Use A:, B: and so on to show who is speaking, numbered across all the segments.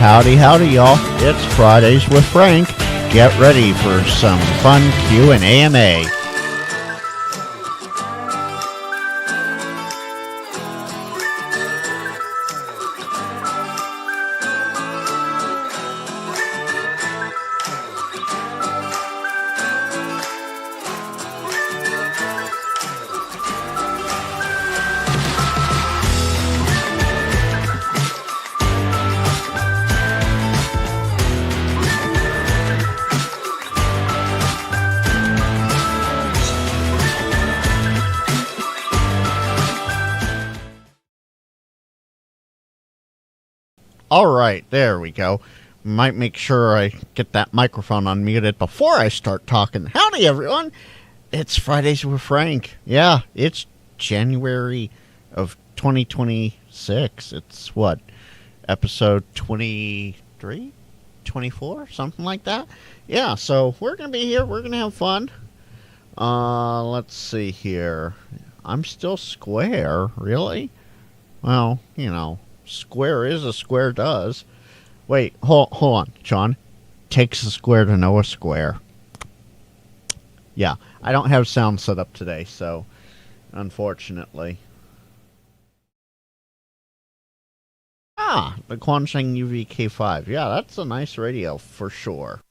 A: Howdy, howdy, y'all. It's Fridays with Frank. Get ready for some fun Q&A. Alright, there we go. Might make sure I get that microphone unmuted before I start talking. Howdy, everyone. It's Fridays with Frank. Yeah, it's January of 2026. It's what? Episode 23? 24? Something like that? Yeah, so we're going to be here. We're going to have fun. Let's see here. I'm still square. Really? Well, you know. Square is a square does. Wait, hold on, John. Takes a square to know a square. Yeah, I don't have sound set up today, so unfortunately. The Quansheng UV-K5. Yeah, that's a nice radio for sure.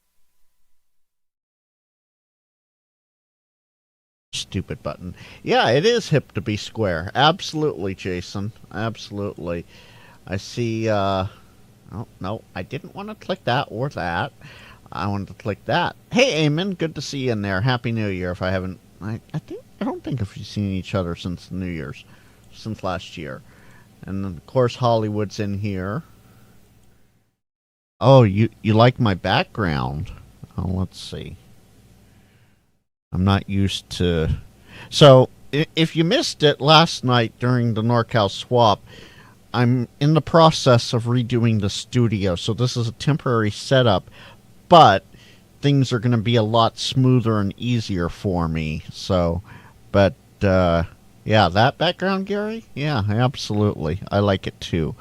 A: Stupid button. Yeah, it is hip to be square. Absolutely, Jason. Absolutely. I see, oh, no, I didn't want to click that or that. I wanted to click that. Hey, Eamon, good to see you in there. Happy New Year if I haven't, I don't think we've seen each other since New Year's, since last year. And then, of course, Hollywood's in here. Oh, you like my background? Oh, let's see. I'm not used to, so, if you missed it last night during the NorCal swap, I'm in the process of redoing the studio, so this is a temporary setup, but things are going to be a lot smoother and easier for me. So, but, yeah, that background, Gary? Yeah, absolutely. I like it too.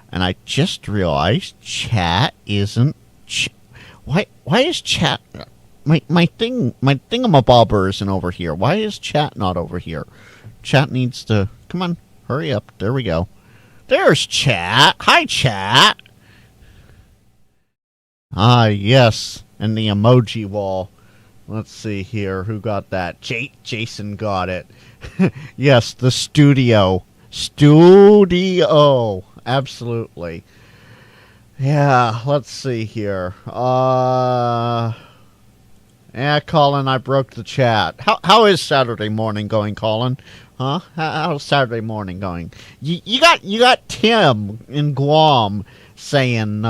A: And I just realized chat isn't... Why is chat... My thingamabobber isn't over here. Why is chat not over here? Chat needs to... Come on, hurry up. There we go. There's chat. Hi, chat. Ah, yes. And the emoji wall. Let's see here. Who got that? Jason got it. Yes, the studio. Studio. Absolutely. Yeah, let's see here. Yeah, Colin, I broke the chat. How is Saturday morning going, Colin? Huh? How's Saturday morning going? You got Tim in Guam saying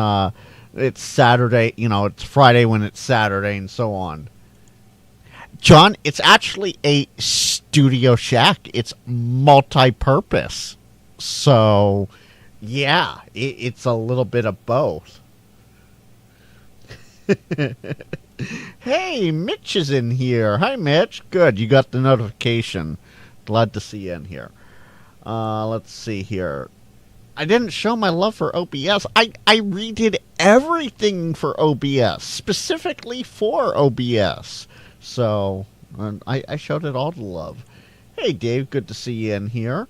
A: it's Saturday, you know, it's Friday when it's Saturday and so on. John, it's actually a studio shack. It's multi-purpose. So, yeah, it's a little bit of both. Hey, Mitch is in here. Hi, Mitch. Good, you got the notification. Glad to see you in here. Let's see here. I didn't show my love for OBS. I redid everything for OBS, specifically for OBS. So, I showed it all the love. Hey, Dave, good to see you in here.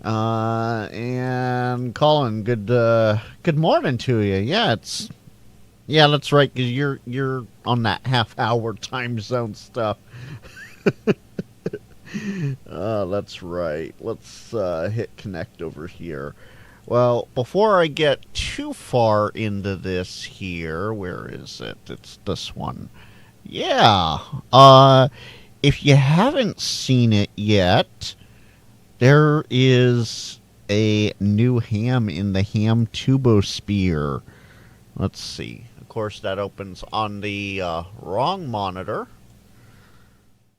A: And Colin, good morning to you. Yeah, that's right, because you're on that half-hour time zone stuff. That's right. Let's hit connect over here. Well, before I get too far into this here, where is it? It's this one. Yeah. If you haven't seen it yet, there is a new ham in the Ham Tubosphere. Let's see. Of course, that opens on the wrong monitor.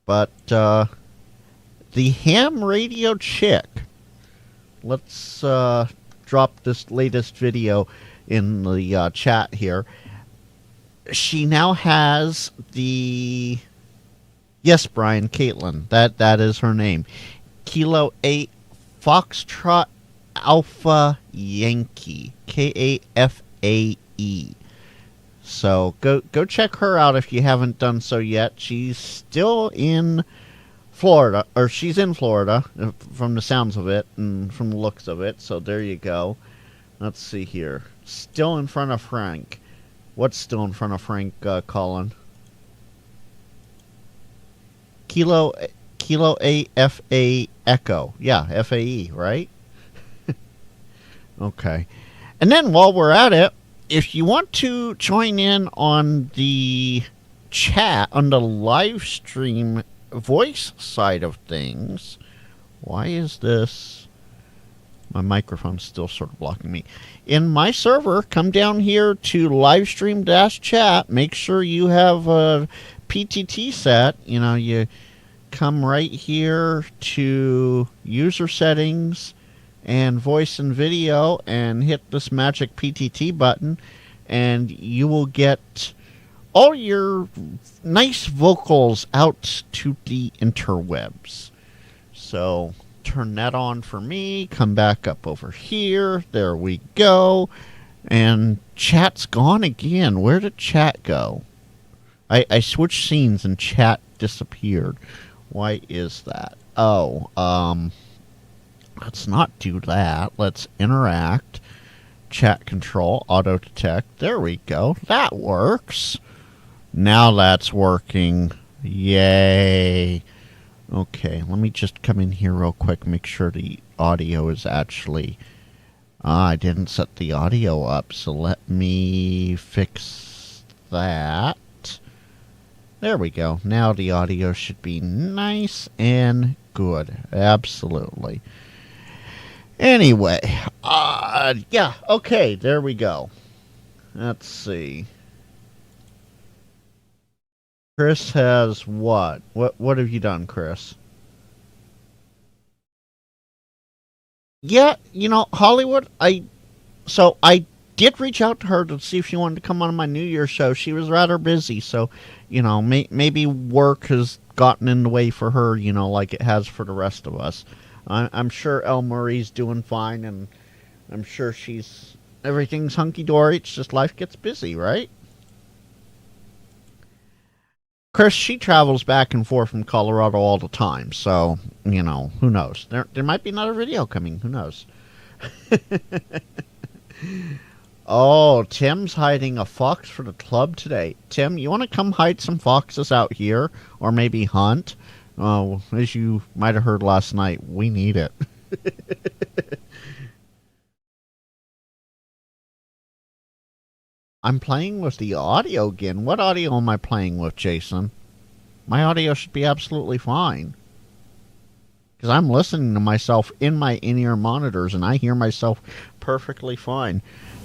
A: But, the Ham Radio Chick. Let's drop this latest video in the chat here. She now has the... Yes, Brian, Caitlin. That is her name. Kilo 8 Foxtrot Alpha Yankee. Kafae. FAE. So go check her out if you haven't done so yet. She's still in Florida, or she's in Florida from the sounds of it and from the looks of it. So there you go. Let's see here. Still in front of Frank. What's still in front of Frank, Colin? Kilo AFA Echo. Yeah, FAE, right? Okay. And then while we're at it, if you want to join in on the chat, on the live stream voice side of things, why is this? My microphone's still sort of blocking me. In my server, come down here to livestream-chat. Make sure you have a PTT set. You know, you come right here to user settings and voice and video and hit this magic PTT button, and you will get all your nice vocals out to the interwebs. So turn that on for me, come back up over here, there we go, and chat's gone again. Where did chat go? I switched scenes and chat disappeared. Why is that? Oh, let's not do that. Let's interact. Chat control, auto detect. There we go. That works. Now that's working. Yay. Okay, let me just come in here real quick, make sure the audio is actually... I didn't set the audio up, so let me fix that. There we go. Now the audio should be nice and good. Absolutely. Anyway, yeah, okay, there we go. Let's see. Chris has what? What have you done, Chris? Yeah, you know, Hollywood, I did reach out to her to see if she wanted to come on my New Year's show. She was rather busy, so, you know, maybe work has gotten in the way for her, you know, like it has for the rest of us. I'm sure El Murray's doing fine, and I'm sure everything's hunky-dory. It's just life gets busy, right? Chris, she travels back and forth from Colorado all the time, so, you know, who knows? There might be another video coming. Who knows? Oh, Tim's hiding a fox for the club today. Tim, you want to come hide some foxes out here? Or maybe hunt? Oh, as you might have heard last night, we need it. I'm playing with the audio again. What audio am I playing with, Jason? My audio should be absolutely fine. Because I'm listening to myself in my in-ear monitors, and I hear myself perfectly fine.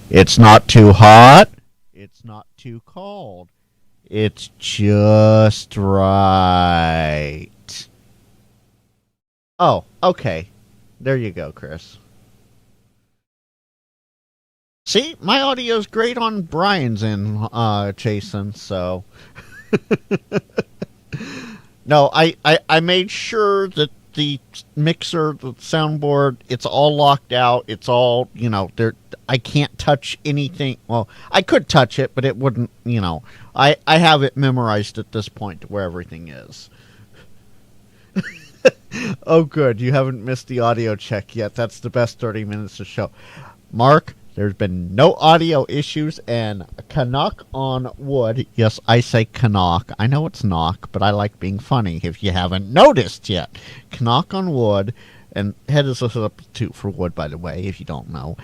A: It's not too hot. It's not too cold. It's just right. Oh, okay. There you go, Chris. See, my audio's great on Brian's end, Jason, so... No, I made sure that the mixer, the soundboard, it's all locked out. It's all, you know, I can't touch anything. Well, I could touch it, but it wouldn't, you know. I have it memorized at this point to where everything is. Oh, good. You haven't missed the audio check yet. That's the best 30 minutes of show. Mark, there's been no audio issues, and knock on wood. Yes, I say knock. I know it's knock, but I like being funny if you haven't noticed yet. Knock on wood, and head is a substitute for wood, by the way, if you don't know.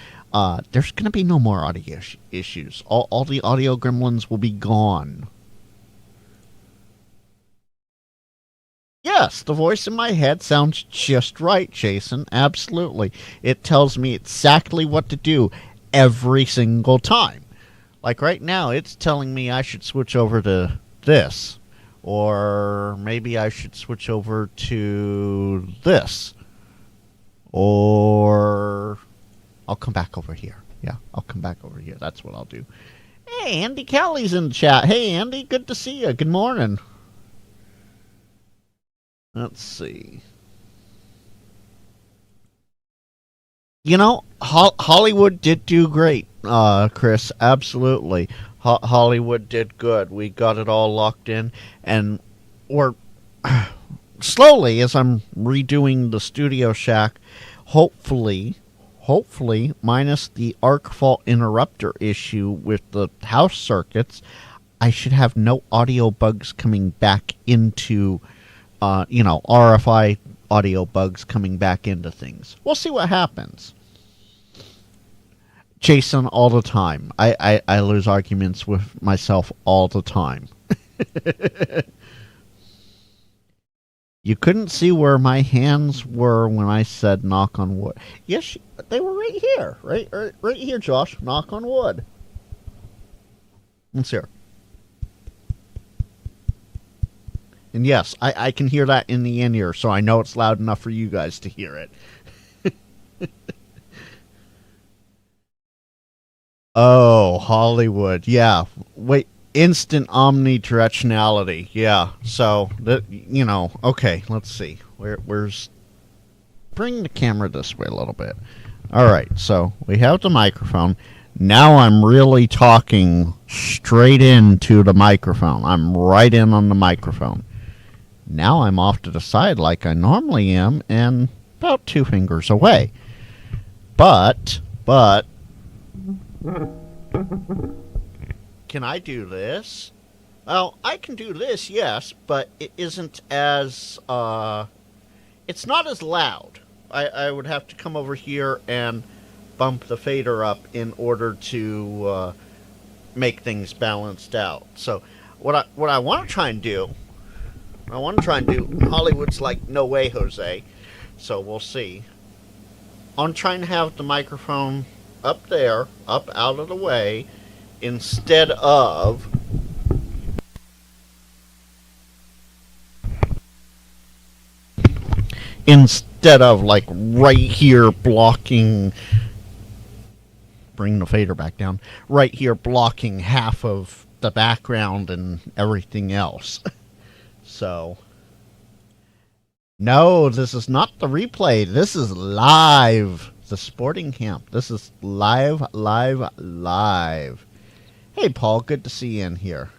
A: There's going to be no more audio issues. All the audio gremlins will be gone. Yes, the voice in my head sounds just right, Jason. Absolutely. It tells me exactly what to do every single time. Like right now, it's telling me I should switch over to this. Or maybe I should switch over to this. Or I'll come back over here. Yeah, I'll come back over here. That's what I'll do. Hey, Andy Callie's in the chat. Hey, Andy, good to see you. Good morning. Let's see. You know, Hollywood did do great. Chris. Absolutely. Hollywood did good. We got it all locked in, and we're slowly, as I'm redoing the Studio Shack, hopefully, minus the arc fault interrupter issue with the house circuits, I should have no audio bugs coming back into, RFI audio bugs coming back into things. We'll see what happens. Jason, all the time. I lose arguments with myself all the time. You couldn't see where my hands were when I said knock on wood. Yes, they were right here. Right here, Josh. Knock on wood. Let's hear. And yes, I can hear that in the in-ear, so I know it's loud enough for you guys to hear it. Oh, Hollywood. Yeah. Wait, instant omnidirectionality. Yeah. So, okay, let's see. Where's... Bring the camera this way a little bit. All right, so we have the microphone. Now I'm really talking straight into the microphone. I'm right in on the microphone. Now I'm off to the side like I normally am and about 2 fingers away. But... Can I do this? Well, I can do this, yes, but it isn't as, it's not as loud. I would have to come over here and bump the fader up in order to, make things balanced out. So, what I want to try and do, Hollywood's like, no way, Jose. So, we'll see. I'm trying to have the microphone up there, up out of the way, instead of like right here blocking, bring the fader back down, right here blocking half of the background and everything else. So, no, this is not the replay. This is live. The sporting camp. This is live. Hey, Paul, good to see you in here.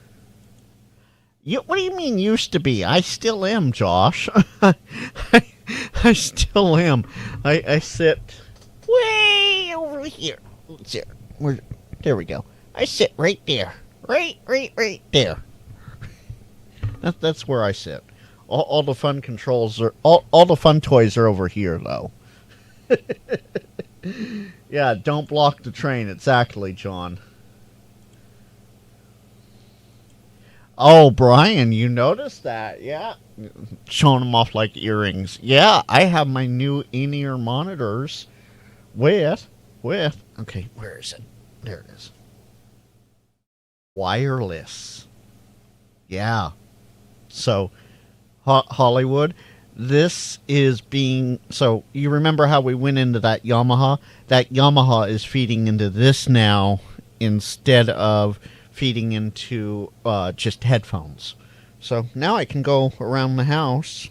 A: What do you mean used to be? I still am, Josh. I still am. I sit way over here. Let's see. There we go. I sit right there. Right there. That's where I sit. All the fun controls are... All the fun toys are over here, though. Yeah, don't block the train. Exactly, John. Oh, Brian, you noticed that? Yeah. Showing them off like earrings. Yeah, I have my new in-ear monitors with... Okay, where is it? There it is. Wireless. Yeah. So, Hollywood... This is being... So, you remember how we went into that Yamaha? That Yamaha is feeding into this now instead of feeding into just headphones. So, now I can go around the house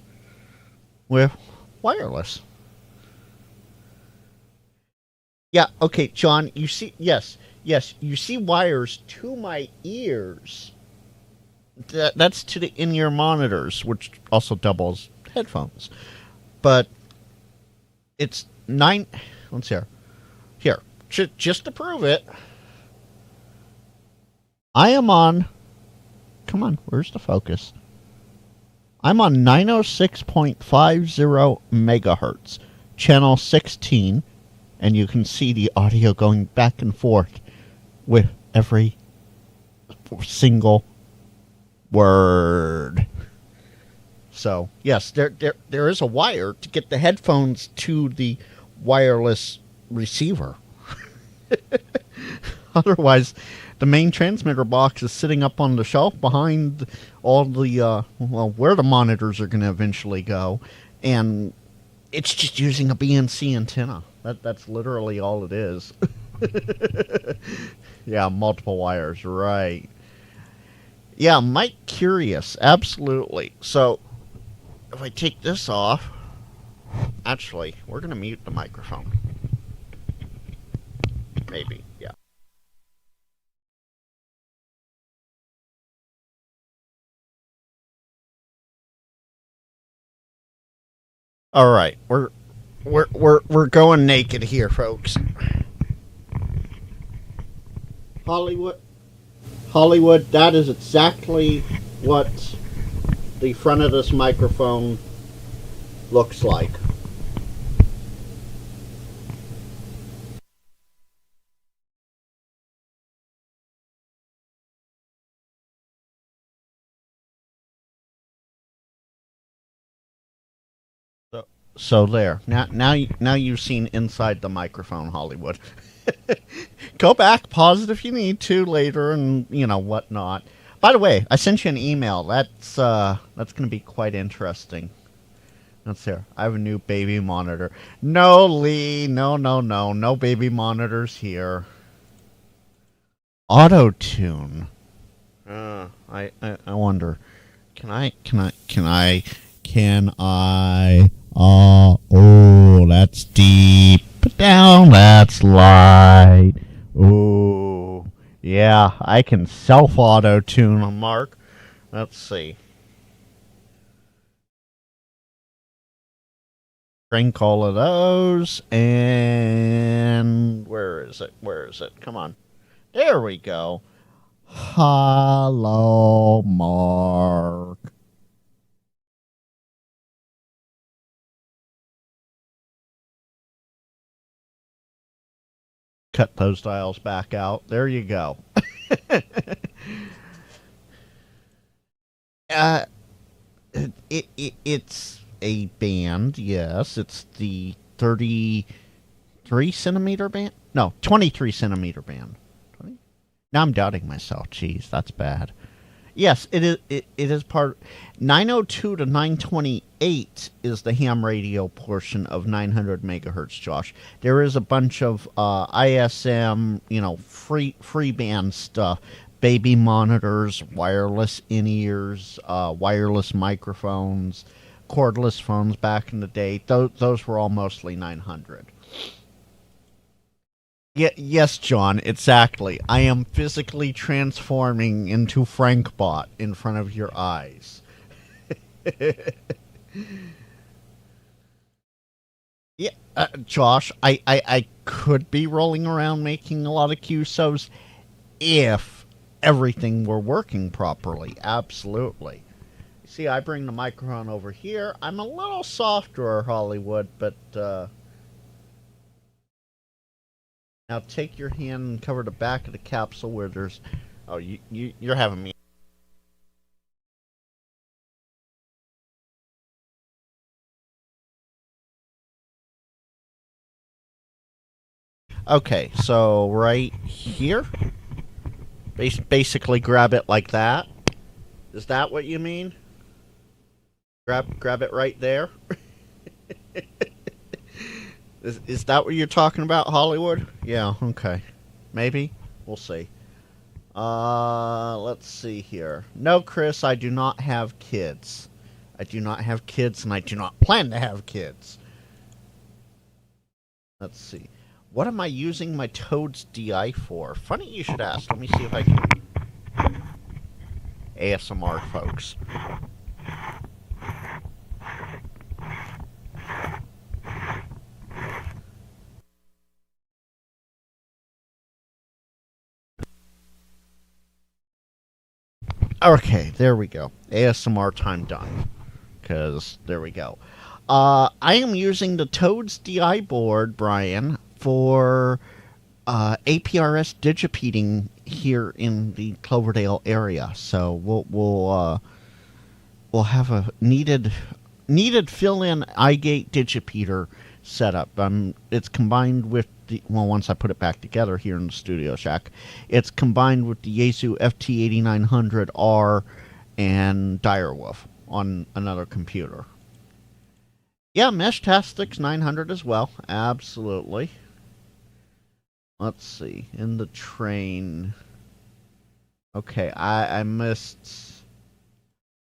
A: with wireless. Yeah, okay, John, you see... Yes, you see wires to my ears. That's to the in-ear monitors, which also doubles... headphones, but it's 9. Let's hear. Here, just to prove it, I am on. Come on, where's the focus? I'm on 906.50 megahertz, channel 16, and you can see the audio going back and forth with every single word. So, yes, there is a wire to get the headphones to the wireless receiver. Otherwise, the main transmitter box is sitting up on the shelf behind all the, where the monitors are going to eventually go. And it's just using a BNC antenna. That's literally all it is. Yeah, multiple wires, right. Yeah, Mike Curious, absolutely. So... if I take this off, actually, we're going to mute the microphone. Maybe, yeah. All right, we're going naked here, folks. Hollywood, Hollywood. That is exactly what the front of this microphone looks like. So, so there. Now you've seen inside the microphone, Hollywood. Go back, pause it if you need to later, and whatnot. By the way, I sent you an email. That's going to be quite interesting. Let's here. I have a new baby monitor. No, Lee. No baby monitors here. Auto tune. I wonder. Can I? Oh, that's deep. Down, that's light. Oh, yeah, I can self auto tune, Mark. Let's see. Drink all of those, and where is it? Where is it? Come on. There we go. Hello, Mark. Cut those dials back out. There you go. uh, it's a band, yes. It's the 33 centimeter band? No, 23 centimeter band. 20? Now I'm doubting myself. Jeez, that's bad. Yes, it is. It is part 902 to 928 is the ham radio portion of 900 megahertz. Josh, there is a bunch of ISM, free band stuff, baby monitors, wireless in ears, wireless microphones, cordless phones. Back in the day, those were all mostly 900. Yeah, yes, John, exactly. I am physically transforming into Frankbot in front of your eyes. Yeah, Josh, I could be rolling around making a lot of QSOs if everything were working properly. Absolutely. See, I bring the microphone over here. I'm a little softer, Hollywood, but now take your hand and cover the back of the capsule where there's. Oh, you're having me. Okay, so right here, basically grab it like that. Is that what you mean? Grab it right there. Is that what you're talking about, Hollywood? Yeah. Okay. Maybe. We'll see. Let's see here. No, Chris, I do not have kids. I do not have kids, and I do not plan to have kids. Let's see. What am I using my Toads DI for? Funny you should ask. Let me see if I can. ASMR, folks. Okay, there we go. ASMR time done. Because there we go. I am using the Toads DI board, Brian, for APRS digipeating here in the Cloverdale area. So we'll have a needed fill-in iGate digipeater setup. It's combined with once I put it back together here in the Studio Shack, it's combined with the Yaesu FT8900R and Direwolf on another computer. Yeah, Meshtastix 900 as well. Absolutely. Let's see. In the train. Okay, I missed.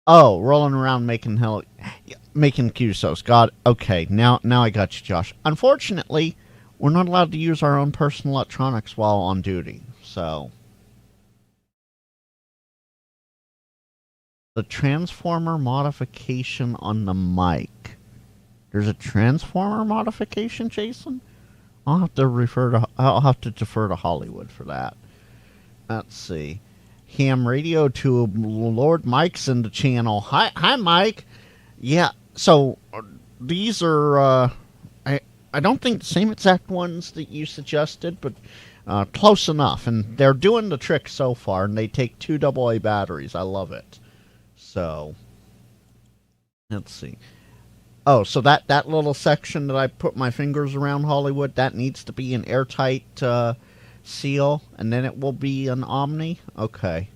A: Oh, rolling around making QSOs. God. Okay, now I got you, Josh. Unfortunately, we're not allowed to use our own personal electronics while on duty. So the transformer modification on the mic. There's a transformer modification, Jason? I'll have to defer to Hollywood for that. Let's see. Ham radio to Lord Mike's in the channel. Hi, Mike. Yeah. So these are I don't think the same exact ones that you suggested, but close enough. And they're doing the trick so far, and they take 2 AA batteries. I love it. So let's see. Oh, so that little section that I put my fingers around, Hollywood, that needs to be an airtight seal, and then it will be an Omni? Okay.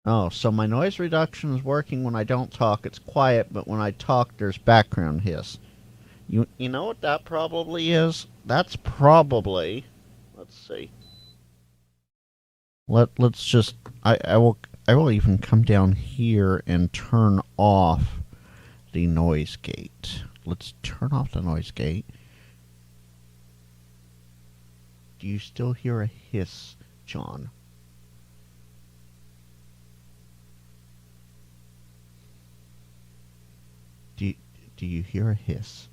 A: Oh, so my noise reduction is working when I don't talk. It's quiet, but when I talk, there's background hiss. You know what that probably is? That's probably... Let's see. Let's just... I will even come down here and turn off the noise gate. Let's turn off the noise gate. Do you still hear a hiss, John? Do you hear a hiss?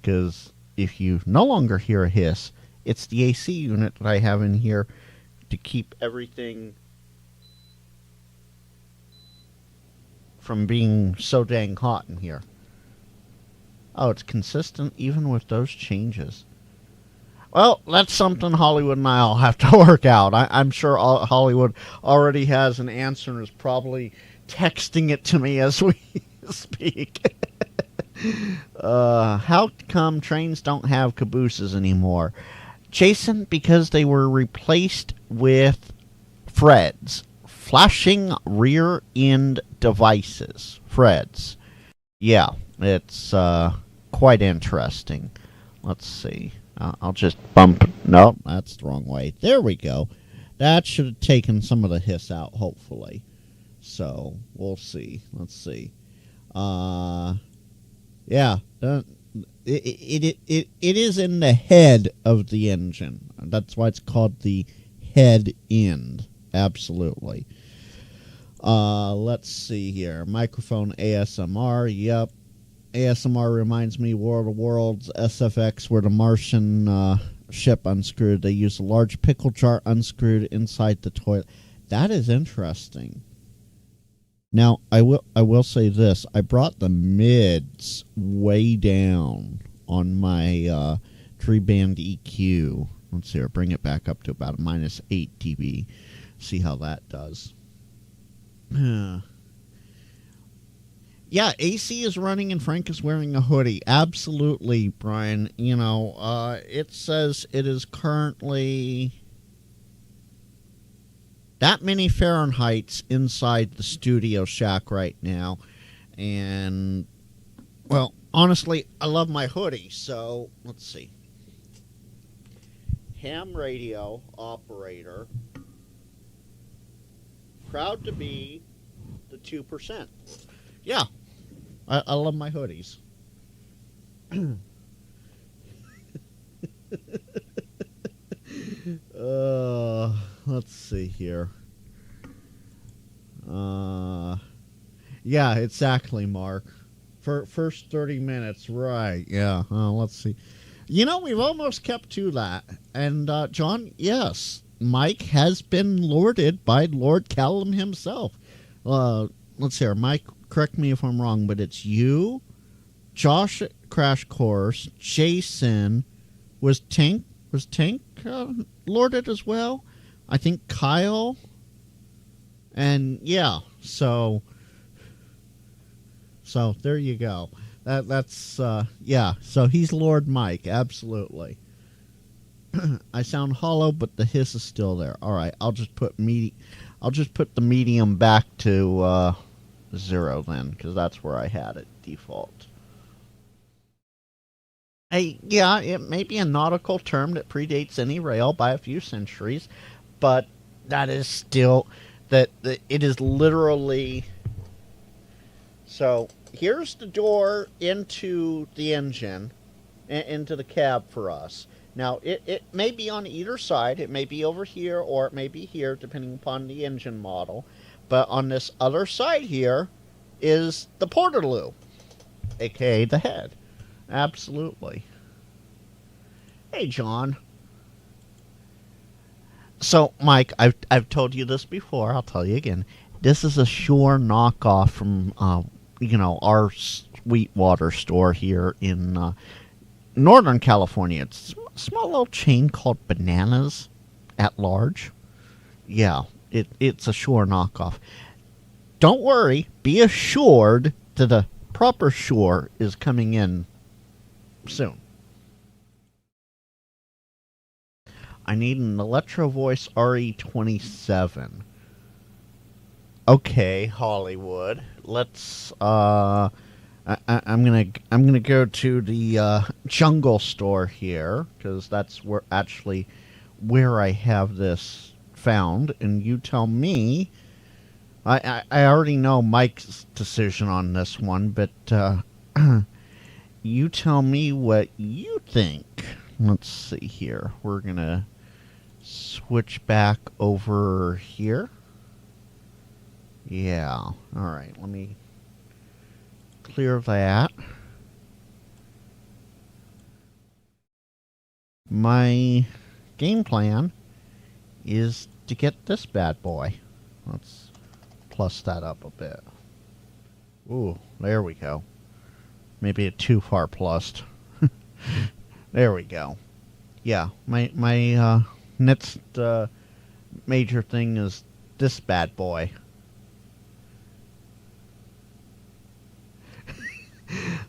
A: Because if you no longer hear a hiss, it's the AC unit that I have in here to keep everything from being so dang hot in here. Oh, it's consistent even with those changes. Well, that's something Hollywood and I'll have to work out. I'm sure Hollywood already has an answer and is probably texting it to me as we speak. How come trains don't have cabooses anymore? Jason, because they were replaced with FREDs, flashing rear end devices. FREDs. Yeah, it's quite interesting. Let's see. I'll just bump. No, that's the wrong way. There we go. That should have taken some of the hiss out, hopefully. So, we'll see. Let's see. Yeah. It is in the head of the engine. That's why it's called the head end. Absolutely. Let's see here. Microphone ASMR. Yep. ASMR reminds me World of Worlds SFX where the Martian ship unscrewed. They used a large pickle jar unscrewed inside the toilet. That is interesting. Now, I will say this. I brought the mids way down on my tree band EQ. Let's see here. Bring it back up to about a minus 8 dB. See how that does. Yeah, AC is running and Frank is wearing a hoodie. Absolutely, Brian. You know, it says it is currently that many Fahrenheits inside the studio shack right now. And, well, honestly, I love my hoodie. So, let's see. Ham radio operator. Proud to be the 2%. Yeah, I love my hoodies. Let's see here. Yeah, exactly, Mark. First 30 minutes, right, yeah. Let's see. You know, we've almost kept to that. And, John, yes, Mike has been lorded by Lord Callum himself. Let's see here. Mike, correct me if I'm wrong, but it's you, Josh at Crash Course, Jason, was Tank lorded as well? I think Kyle, and yeah, so there you go. That's yeah. So he's Lord Mike, absolutely. I sound hollow, but the hiss is still there. All right, I'll just put the medium back to 0 then, because that's where I had it default. Yeah, it may be a nautical term that predates any rail by a few centuries, but that is still that it is literally. So here's the door into the engine, into the cab for us. Now it may be on either side. It may be over here or it may be here, depending upon the engine model. But on this other side here is the Portaloo, aka the head. Absolutely. Hey, John. So, Mike, I've told you this before. I'll tell you again. This is a Shure knockoff from our Sweetwater store here in Northern California. It's a small little chain called Bananas at Large. Yeah, it's a Shure knockoff. Don't worry. Be assured that the proper Shure is coming in soon. I need an Electro Voice RE27. Okay, Hollywood. Let's I'm gonna go to the Jungle store here because that's where I have this found, and you tell me. I already know Mike's decision on this one, but you tell me what you think. Let's see here. We're gonna switch back over here. Yeah. All right. Let me clear that. My game plan is to get this bad boy. Let's plus that up a bit. Ooh, there we go. Maybe it too far plussed. There we go. Yeah, my next major thing is this bad boy.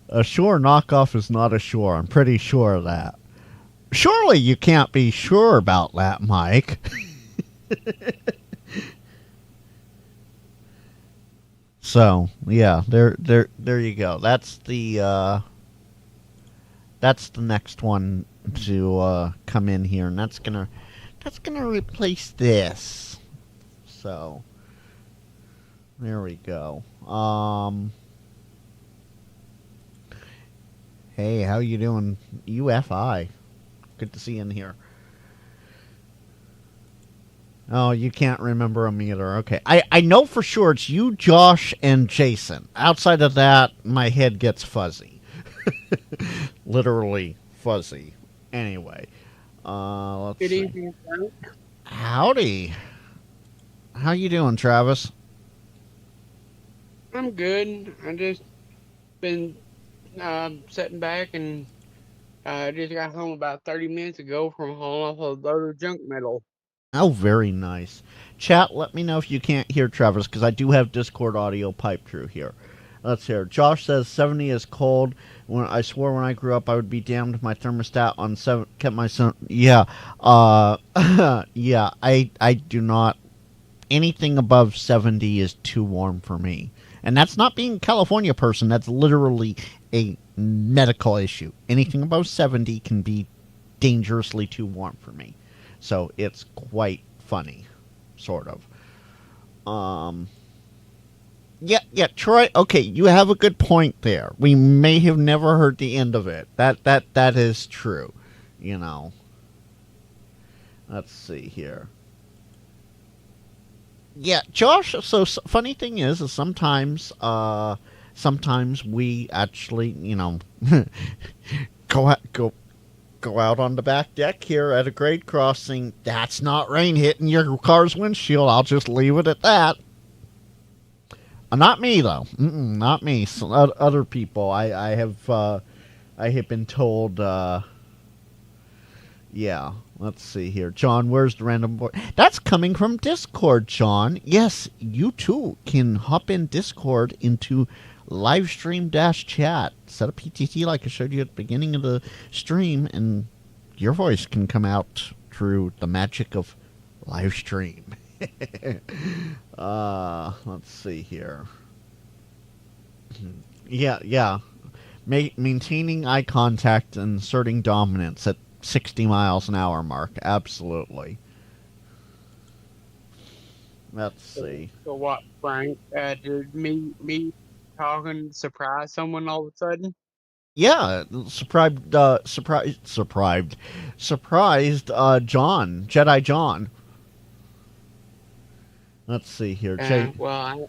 A: A Shure knockoff is not a Shure. I'm pretty sure of that. Surely you can't be sure about that, Mike. So yeah, there you go. That's the next one to come in here, and that's gonna replace this. So there we go. Hey, how you doing, UFI? Good to see you in here. Oh, you can't remember them either. Okay. I know for sure it's you, Josh, and Jason. Outside of that, my head gets fuzzy. Literally fuzzy. Anyway. Let's
B: Good
A: see.
B: evening, Frank.
A: Howdy. How you doing, Travis?
B: I'm good. I just been sitting back and just got home about 30 minutes ago from hauling off a load of junk metal.
A: Oh, very nice. Chat, let me know if you can't hear Travis, because I do have Discord audio pipe through here. Let's hear. Josh says 70 is cold. When I swore when I grew up I would be damned if my thermostat on 7 kept my son. Yeah. Yeah, I do not. Anything above 70 is too warm for me. And that's not being a California person. That's literally a medical issue. Anything above 70 can be dangerously too warm for me. So it's quite funny, sort of. Yeah, Troy. Okay, you have a good point there. We may have never heard the end of it. That is true. You know. Let's see here. Yeah, Josh. So funny thing is sometimes we actually, go out on the back deck here at a grade crossing. That's not rain hitting your car's windshield. I'll just leave it at that. Not me though. Not me. So, other people. I have been told. Yeah. Let's see here, John. Where's the random board? That's coming from Discord, John. Yes, you too can hop in Discord into livestream-chat. Set a PTT like I showed you at the beginning of the stream, and your voice can come out through the magic of live stream. Let's see here. Yeah. Maintaining eye contact and asserting dominance at 60 miles an hour mark. Absolutely. Let's see.
B: So what, Frank? Did me talking surprise someone all of a sudden?
A: Yeah, surprised John, Jedi John. Let's see here, Jay.
B: Well, I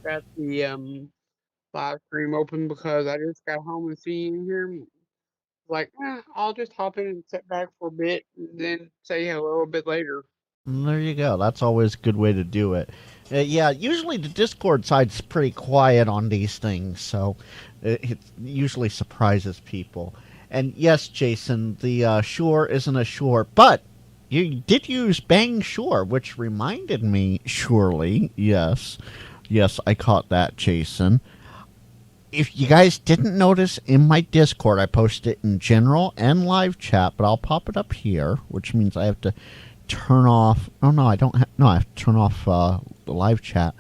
B: got the live stream open because I just got home and see you here. Like, I'll just hop in and sit back for a bit, and then say hello a bit later.
A: There you go. That's always a good way to do it. Yeah, usually the Discord side's pretty quiet on these things, so it usually surprises people. And yes, Jason, the Shure isn't a Shure, but you did use Bang Shure, which reminded me, surely, yes. Yes, I caught that, Jason. If you guys didn't notice in my Discord, I post it in general and live chat, but I'll pop it up here, which means I have to turn off. Oh no, I don't. No, I have to turn off the live chat.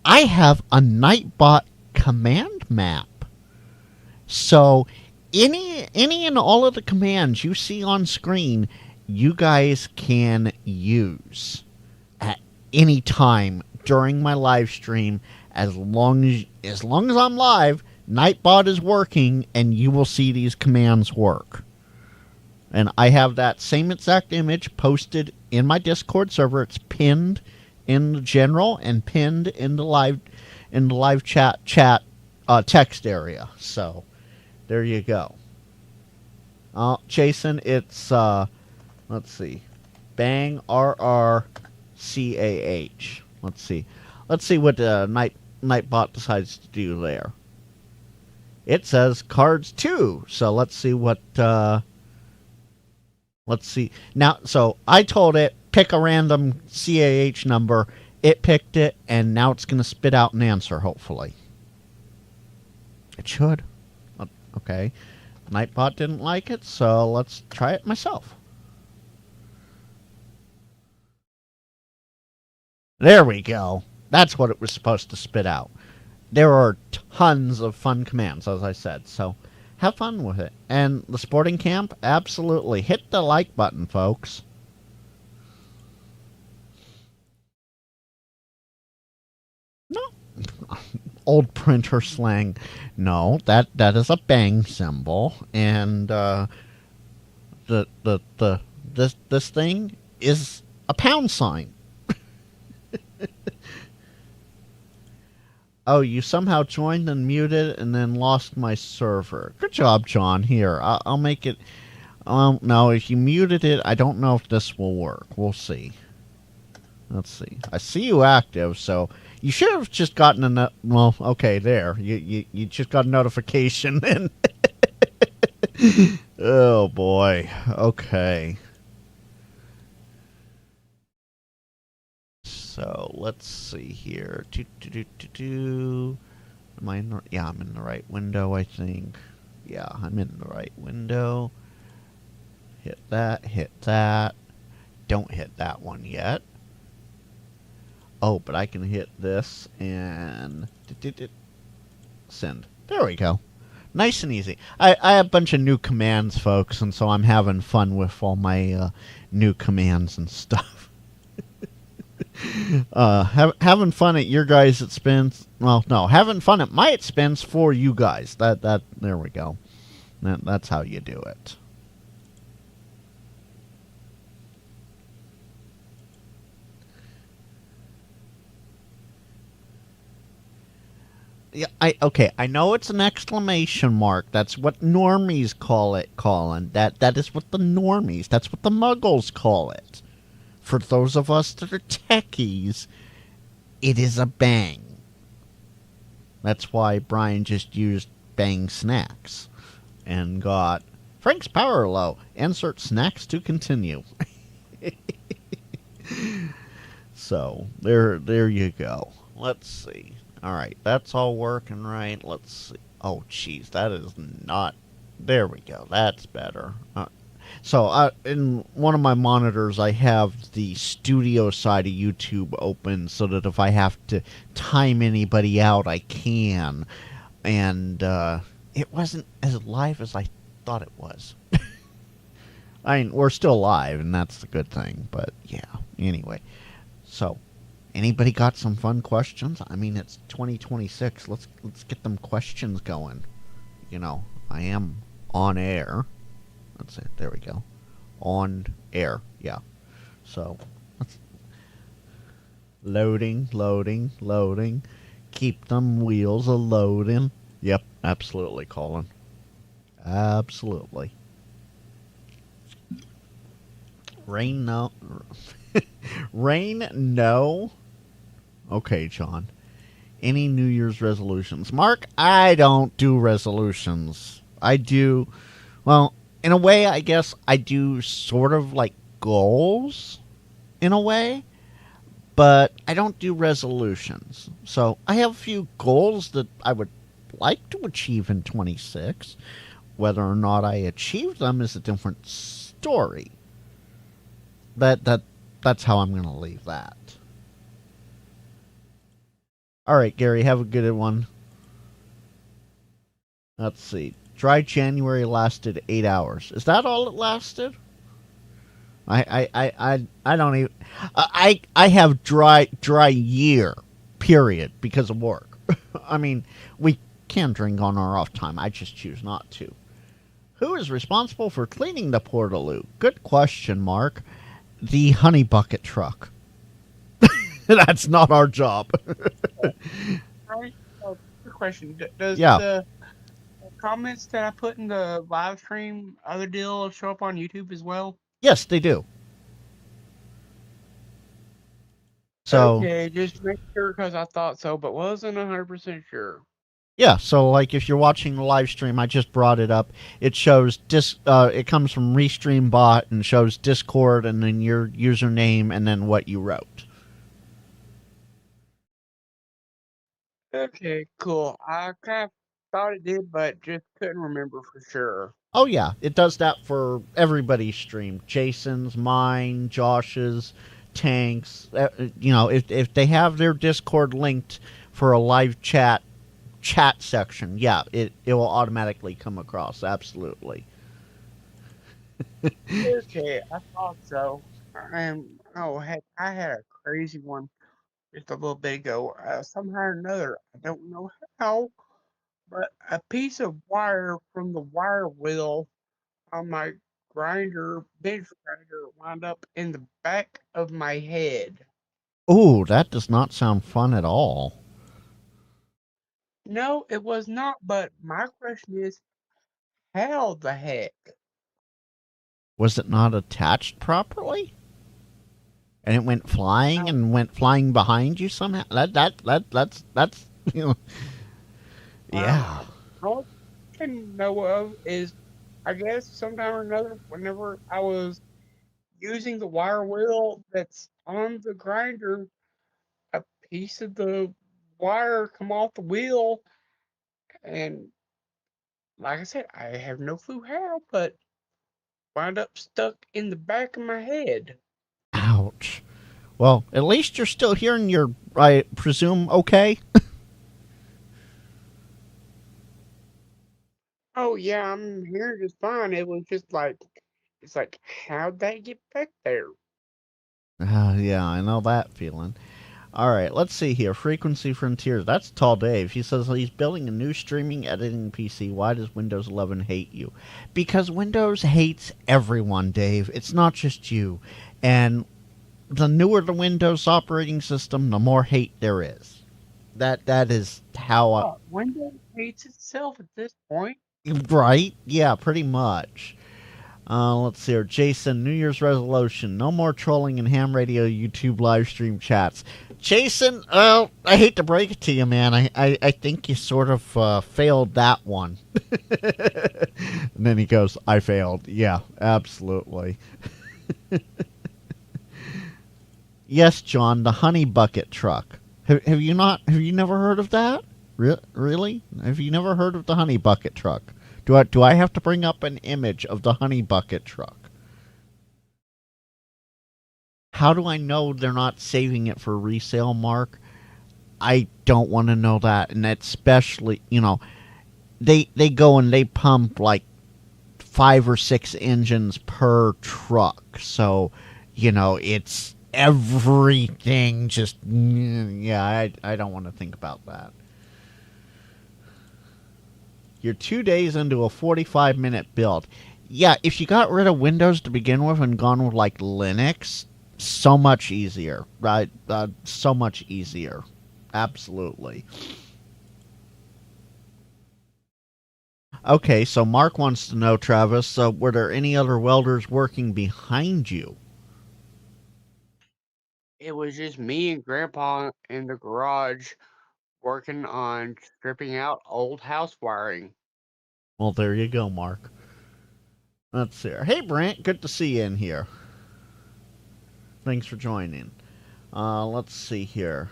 A: I have a Nightbot command map. So any and all of the commands you see on screen, you guys can use at any time during my live stream, as long as I'm live. Nightbot is working, and you will see these commands work. And I have that same exact image posted in my Discord server. It's pinned in the general and pinned in the live chat text area. So there you go. Jason, it's let's see, Bang RRCAH. Let's see what Nightbot decides to do there. It says cards 2. So let's see what. Let's see. Now, so I told it, pick a random CAH number. It picked it, and now it's going to spit out an answer, hopefully. It should. Okay. Nightbot didn't like it, so let's try it myself. There we go. That's what it was supposed to spit out. There are tons of fun commands, as I said, so have fun with it. And the sporting camp, absolutely. Hit the like button, folks. No. Old printer slang. No, that is a bang symbol. And this thing is a pound sign. Oh, you somehow joined and muted and then lost my server. Good job, John. Here, I'll make it. No, if you muted it, I don't know if this will work. We'll see. Let's see. I see you active, so you should have just gotten a well. Okay, there. You just got a notification. And oh boy. Okay. So let's see here. Am I in the, yeah, I'm in the right window, I think. Yeah, I'm in the right window. Hit that, hit that. Don't hit that one yet. Oh, but I can hit this and send. There we go. Nice and easy. I have a bunch of new commands, folks, and so I'm having fun with all my new commands and stuff. Having fun at your guys' expense. Well, no, having fun at my expense for you guys. That there we go. That's how you do it. Yeah, I know it's an exclamation mark. That's what normies call it, Colin. That is what the normies. That's what the muggles call it. For those of us that are techies, it is a bang. That's why Brian just used bang snacks and got Frank's power low. Insert snacks to continue. So there you go. Let's see. All right, that's all working right. Let's see. Oh, jeez, that is not. There we go. That's better. So in one of my monitors, I have the studio side of YouTube open so that if I have to time anybody out, I can. And it wasn't as live as I thought it was. I mean, we're still live, and that's the good thing. But yeah, anyway. So, anybody got some fun questions? I mean, it's 2026. Let's get them questions going. You know, I am on air. Let's see. There we go. On air. Yeah. So, Loading, loading, loading. Keep them wheels a loading. Yep, absolutely, Colin. Absolutely. Rain, no. Rain, no. Okay, John. Any New Year's resolutions? Mark, I don't do resolutions. I do, well, in a way, I guess I do sort of like goals, in a way, but I don't do resolutions. So I have a few goals that I would like to achieve in 26. Whether or not I achieve them is a different story. That's how I'm going to leave that. All right, Gary, have a good one. Let's see. Dry January lasted 8 hours. Is that all it lasted? I don't even. I have dry year, period, because of work. I mean, we can drink on our off time. I just choose not to. Who is responsible for cleaning the Portaloo? Good question, Mark. The honey bucket truck. That's not our job.
B: Right? Good question. Does
A: Yeah.
B: the comments that I put in the live stream other deal show up on YouTube as well?
A: Yes, they do. So
B: Okay, just make sure because I thought so, but wasn't 100% sure.
A: yeah, so like if you're watching the live stream, I just brought it up. It shows it comes from Restream Bot and shows Discord and then your username and then what you wrote.
B: Okay, cool. I kind of thought it did, but just couldn't remember for sure.
A: Oh yeah, it does that for everybody's stream. Jason's, mine, Josh's, Tank's. If they have their Discord linked for a live chat section, yeah, it will automatically come across. Absolutely.
B: Okay, I thought so. Oh heck, I had a crazy one just a little bit ago. Somehow or another, I don't know how, but a piece of wire from the wire wheel on my bench grinder, wound up in the back of my head.
A: Ooh, that does not sound fun at all.
B: No, it was not, but my question is, how the heck?
A: Was it not attached properly? And it went flying
B: Now,
A: and went flying behind you somehow. That's yeah.
B: all I can know of is, I guess, sometime or another, whenever I was using the wire wheel that's on the grinder, a piece of the wire come off the wheel, and like I said, I have no clue how, but wound up stuck in the back of my head.
A: Ouch. Well, at least you're still hearing your, I presume, okay?
B: Oh yeah, I'm here just fine. It was just like, it's like, how'd that get back there?
A: Yeah, I know that feeling. All right, let's see here. Frequency Frontiers. That's Tall Dave. He says he's building a new streaming editing PC. Why does Windows 11 hate you? Because Windows hates everyone, Dave. It's not just you. And the newer the Windows operating system, the more hate there is. That is how I,
B: Windows hates itself at this point.
A: right? Yeah, pretty much. Let's see here. Jason, New Year's resolution. No more trolling in ham radio YouTube live stream chats. Jason, I hate to break it to you, man. I think you sort of failed that one. And then he goes, I failed. Yeah, absolutely. Yes, John, the honey bucket truck. Have you never heard of that? Really? Have you never heard of the honey bucket truck? Do I have to bring up an image of the honey bucket truck? How do I know they're not saving it for resale, Mark? I don't want to know that, and especially, they go and they pump like 5 or 6 engines per truck, so it's everything. Just yeah, I don't want to think about that. You're 2 days into a 45-minute build. Yeah, if you got rid of Windows to begin with and gone with like Linux, So much easier, right? So much easier. Absolutely. Okay, so Mark wants to know, Travis, were there any other welders working behind you?
B: It was just me and Grandpa in the garage working on stripping out old house wiring.
A: Well, there you go, Mark. Let's see. Hey, Brant, good to see you in here. Thanks for joining. Let's see here.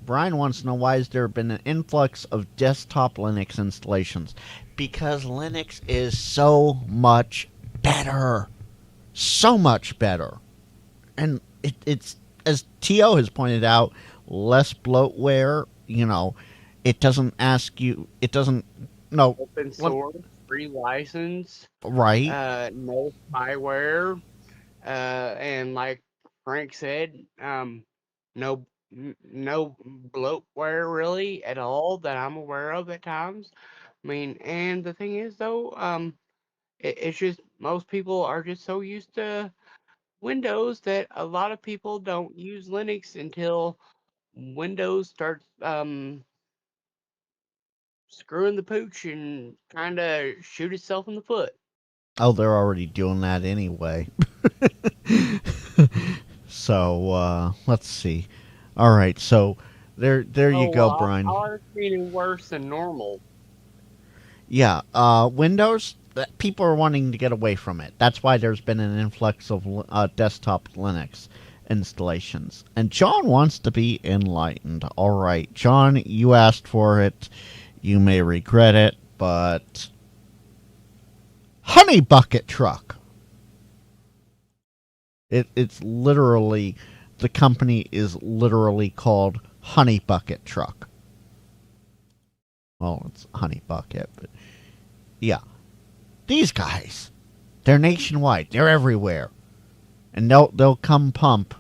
A: Brian wants to know why has there been an influx of desktop Linux installations? Because Linux is so much better. So much better. And it's, as T.O. has pointed out, less bloatware. It doesn't ask you, it doesn't, no,
B: Open
A: let-
B: source, free license,
A: right?
B: no spyware, and like Frank said, no bloatware really at all that I'm aware of at times. I mean, and the thing is though, it's just most people are just so used to Windows that a lot of people don't use Linux until Windows starts screwing the pooch and kind of shoot itself in the foot.
A: Oh, they're already doing that anyway. So let's see. All right, so there you
B: Oh,
A: go, Brian.
B: ours feeling worse than normal.
A: Yeah, Windows. People are wanting to get away from it. That's why there's been an influx of desktop Linux installations. And John wants to be enlightened. All right, John, you asked for it. You may regret it, but Honey Bucket Truck. It's literally, the company is literally called Honey Bucket Truck. Well, it's Honey Bucket, but yeah. These guys, they're nationwide. They're everywhere. And they'll come pump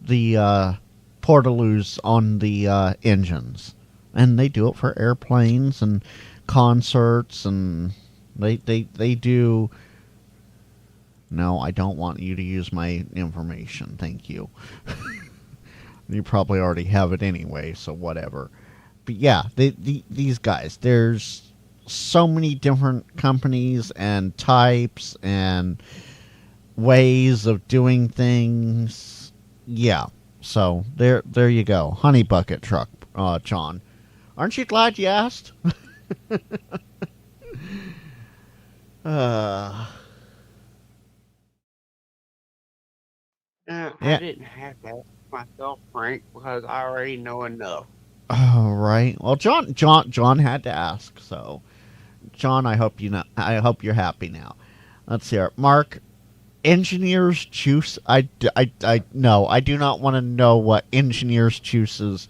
A: the portaloos on the engines. And they do it for airplanes and concerts, and they do. No, I don't want you to use my information. Thank you. You probably already have it anyway, so whatever. But yeah, these guys, there's so many different companies and types and ways of doing things. Yeah. So there you go. Honey Bucket Truck, John. Aren't you glad you asked? uh,
B: I
A: yeah.
B: didn't have to ask myself, Frank, because I already know enough.
A: All right. Well, John had to ask. So, John, I hope you know. I hope you're happy now. Let's see here, Mark. Engineers choose. No. I do not want to know what engineers chooses.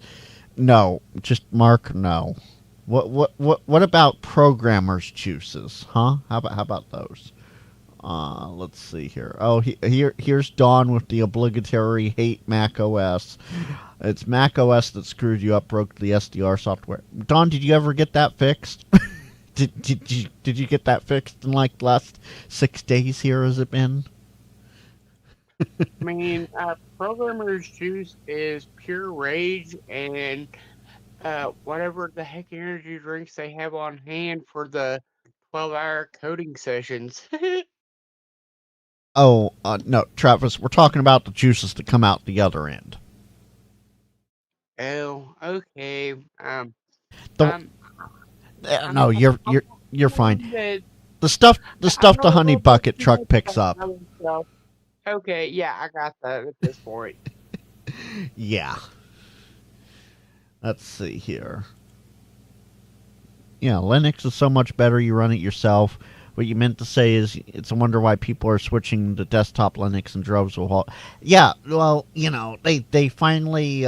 A: No, just Mark. No. What about programmers chooses? Huh? How about those? Let's see here. Oh, here's Dawn with the obligatory hate Mac OS. It's Mac OS that screwed you up, broke the SDR software. Dawn, did you ever get that fixed? Did you get that fixed in like the last 6 days here? Has it been?
B: I mean, Programmer's Juice is pure rage and whatever the heck energy drinks they have on hand for the 12-hour coding sessions.
A: Oh, no, Travis, we're talking about the juices that come out the other end.
B: Oh, okay.
A: Don't.
B: I'm,
A: No,
B: I'm
A: you're fine.
B: hoping that
A: The stuff the
B: don't
A: honey
B: know if that's
A: bucket
B: too
A: truck
B: much
A: picks
B: about
A: up.
B: other stuff. Okay, yeah, I got that at this point.
A: Yeah. Let's see here. Yeah, Linux is so much better. You run it yourself. What you meant to say is it's a wonder why people are switching to desktop Linux and droves will halt. Yeah, well, they finally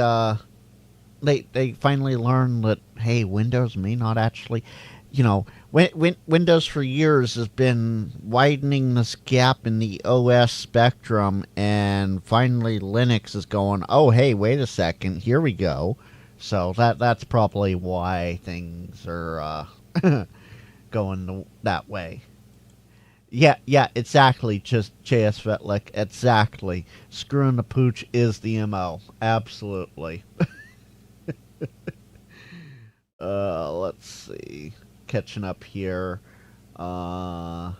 A: they finally learned that, hey, Windows may not actually, Windows for years has been widening this gap in the OS spectrum, and finally Linux is going, oh, hey, wait a second, here we go. So that's probably why things are going that way. Yeah, exactly. Just JS Vetlik, exactly. Screwing the pooch is the MO. Absolutely. Let's see. Catching up here. Uh,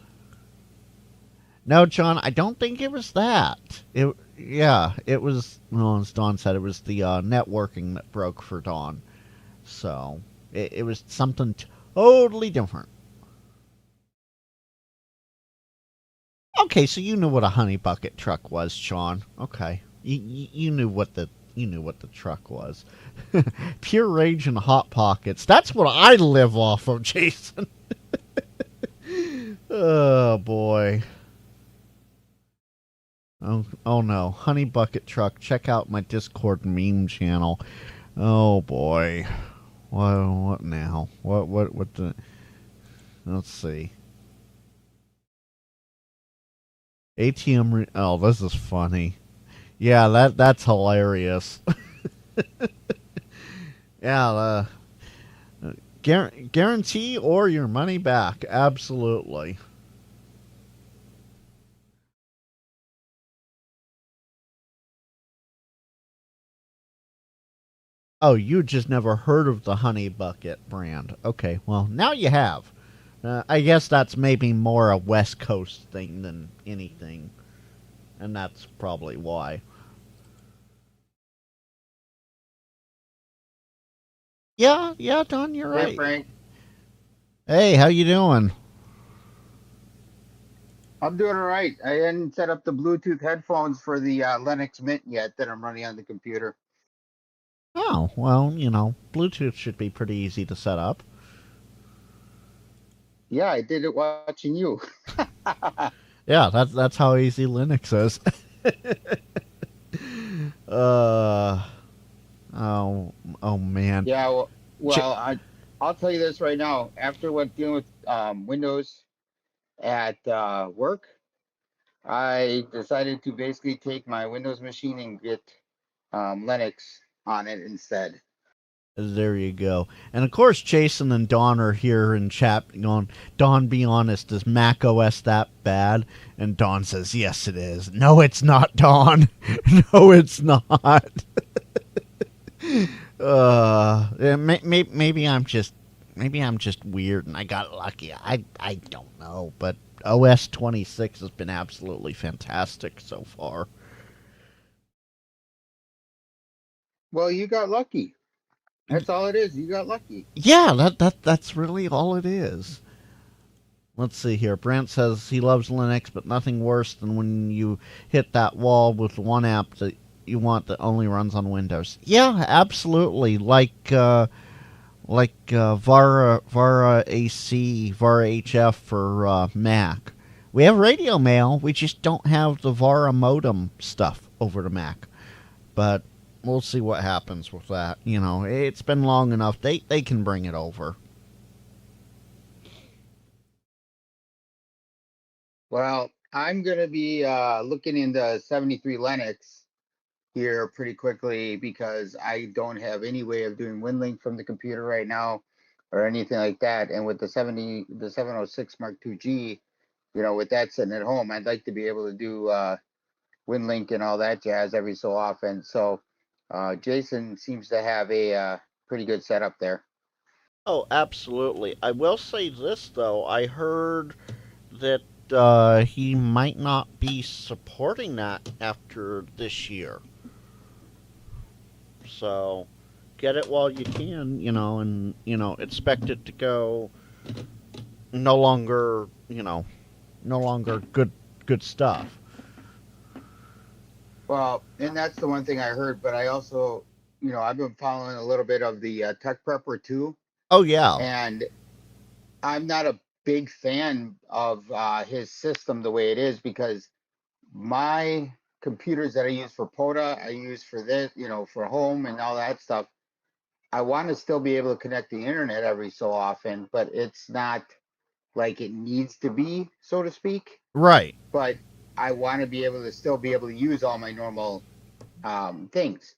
A: no, John, I don't think it was that. It was. Well, as Dawn said, it was the networking that broke for Dawn. So it was something totally different. Okay, so you knew what a honey bucket truck was, Sean. Okay, you knew what the truck was. Pure rage and hot pockets. That's what I live off of, Jason. Oh boy. Oh no, honey bucket truck. Check out my Discord meme channel. Oh boy. What now? What the? Let's see. Oh, this is funny. Yeah, that's hilarious. Yeah, guarantee or your money back. Absolutely. Oh, you just never heard of the Honey Bucket brand. Okay, well, now you have. I guess that's maybe more a West Coast thing than anything, and that's probably why. Yeah, Don, you're
C: Hey
A: right.
C: Frank,
A: Hey, how you doing?
C: I'm doing all right. I hadn't set up the Bluetooth headphones for the Linux Mint yet that I'm running on the computer.
A: Oh, well, Bluetooth should be pretty easy to set up.
C: Yeah, I did it watching you.
A: Yeah, that's how easy Linux is. uh, oh man.
C: Yeah, well,
A: Ch-
C: well I'll tell you this right now. After what dealing with Windows at work, I decided to basically take my Windows machine and get Linux on it instead.
A: There you go. And of course, Jason and Don are here in chat going, Don, be honest, is Mac OS that bad? And Don says, yes, it is. No, it's not, Don. No, it's not. Maybe I'm just weird and I got lucky. I don't know, but OS 26 has been absolutely fantastic so far.
C: Well, you got lucky. That's all it is. You got lucky.
A: Yeah, that's really all it is. Let's see here. Brant says he loves Linux, but nothing worse than when you hit that wall with one app that you want that only runs on Windows. Yeah, absolutely. Vara AC, Vara HF for Mac. We have Radio Mail. We just don't have the Vara modem stuff over to Mac. But we'll see what happens with that. It's been long enough. They can bring it over.
C: Well, I'm gonna be looking into 73 Linux here pretty quickly because I don't have any way of doing WinLink from the computer right now or anything like that. And with the 706 Mark II G, with that sitting at home, I'd like to be able to do WinLink and all that jazz every so often. So Jason seems to have a pretty good setup there.
A: Oh, absolutely. I will say this though. I heard that he might not be supporting that after this year. So get it while you can, and expect it to go no longer, no longer good stuff.
C: Well, and that's the one thing I heard, but I also, I've been following a little bit of the Tech Prepper too,
A: Oh yeah.
C: and I'm not a big fan of his system the way it is because my computers that I use for POTA, I use for this, for home and all that stuff. I want to still be able to connect the internet every so often, but it's not like it needs to be, so to speak.
A: Right.
C: But I want to be able to still be able to use all my normal things.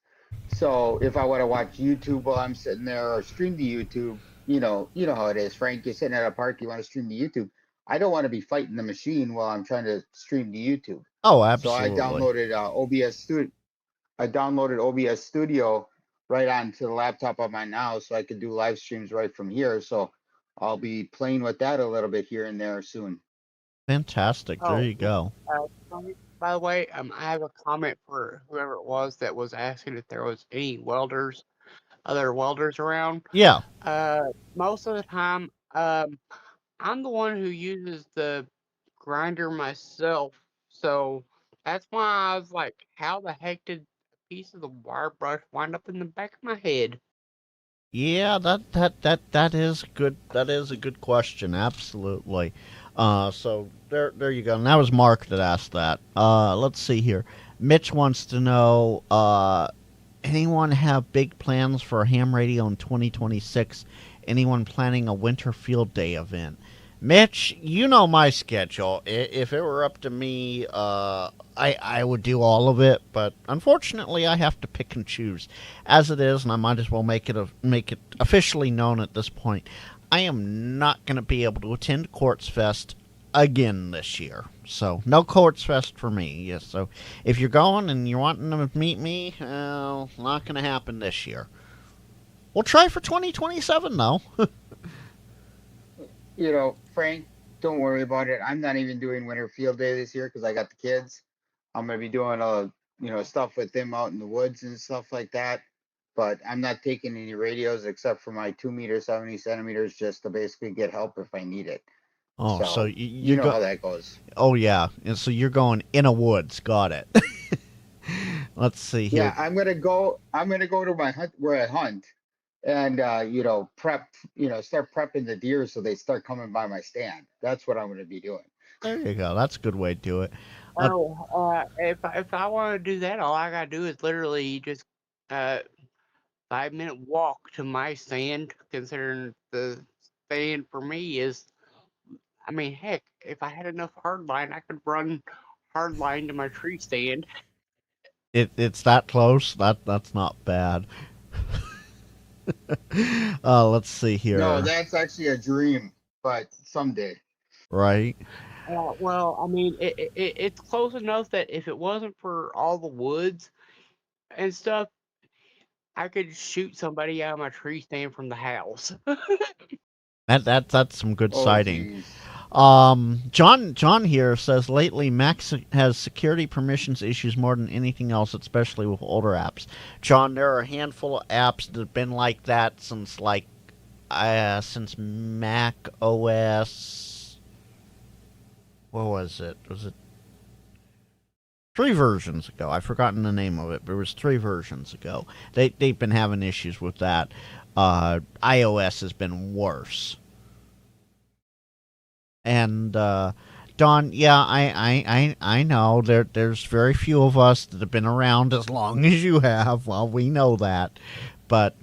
C: So if I want to watch YouTube while I'm sitting there or stream to YouTube, you know how it is, Frank. You're sitting at a park, you want to stream to YouTube. I don't want to be fighting the machine while I'm trying to stream to YouTube.
A: Oh,
C: So I
A: absolutely.
C: downloaded OBS Studio. I downloaded OBS Studio right onto the laptop I'm on now, so I could do live streams right from here. So I'll be playing with that a little bit here and there soon.
A: Fantastic. There
B: Oh,
A: you go.
B: Tony, by the way, I have a comment for whoever it was that was asking if there was any other welders around.
A: Yeah.
B: Most of the time, I'm the one who uses the grinder myself, so that's why I was like, how the heck did a piece of the wire brush wind up in the back of my head?
A: Yeah, that is good. That is a good question. Absolutely. So there you go. And that was Mark that asked that. Let's see here. Mitch wants to know, anyone have big plans for ham radio in 2026? Anyone planning a winter field day event? Mitch, you know my schedule. If it were up to me, I would do all of it, but unfortunately, I have to pick and choose. As it is, and I might as well make it officially known at this point. I am not going to be able to attend Quartz Fest again this year. So no Quartz Fest for me. Yes. So if you're going and you're wanting to meet me, well, not going to happen this year. We'll try for 2027 though.
C: Frank, don't worry about it. I'm not even doing winter field day this year because I got the kids. I'm gonna be doing stuff with them out in the woods and stuff like that. But I'm not taking any radios except for my 2 meter 70 centimeters just to basically get help if I need it.
A: Oh, so
C: So
A: you
C: you know
A: go.
C: how that goes.
A: Oh yeah, and so you're going in a woods. Got it. Let's see
C: Yeah,
A: here.
C: I'm gonna go to my hunt where I hunt and prep, start prepping the deer so they start coming by my stand. That's what I'm gonna be doing.
A: There you go. That's a good way to do it. Uh,
B: Oh, if I want to do that, all I gotta do is literally just uh 5 minute walk to my stand. Considering the stand for me is, I mean, heck, if I had enough hardline, I could run hardline to my tree stand.
A: it's that close. That's not bad. Let's see
C: No,
A: here.
C: that's actually a dream, but someday.
A: Right.
B: Well, I mean, it's close enough that if it wasn't for all the woods and stuff, I could shoot somebody out of my tree stand from the house.
A: That's some good
C: Oh,
A: sighting.
C: geez.
A: John here says lately Max has security permissions issues more than anything else, especially with older apps. John, there are a handful of apps that have been like that since Mac OS. What was it? Was it 3 versions ago? I've forgotten the name of it, but it was 3 versions ago. They've been having issues with that. iOS has been worse. And Don, yeah, I know there's very few of us that have been around as long as you have. Well, we know that, but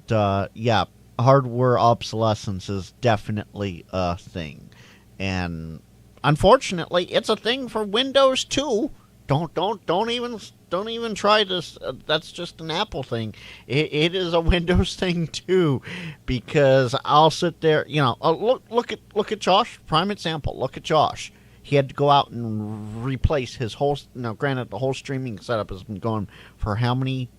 A: yeah, hardware obsolescence is definitely a thing, and unfortunately, it's a thing for Windows too. Don't even try this. That's just an Apple thing. It is a Windows thing too, because I'll sit there. Look at Josh. Prime example. Look at Josh. He had to go out and replace his whole. Now, granted, the whole streaming setup has been going for how many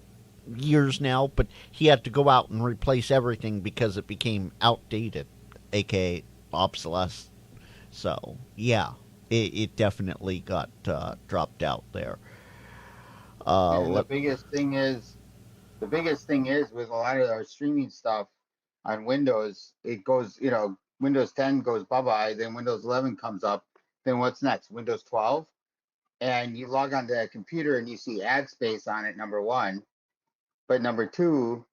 A: years now, but he had to go out and replace everything because it became outdated, aka obsolescent. So yeah, it definitely got dropped out there.
C: And
A: Let
C: the biggest thing is with a lot of our streaming stuff on Windows, it goes, Windows 10 goes bye bye, then Windows 11 comes up. Then what's next? Windows 12. And you log onto a computer and you see ad space on it, number one. But number two,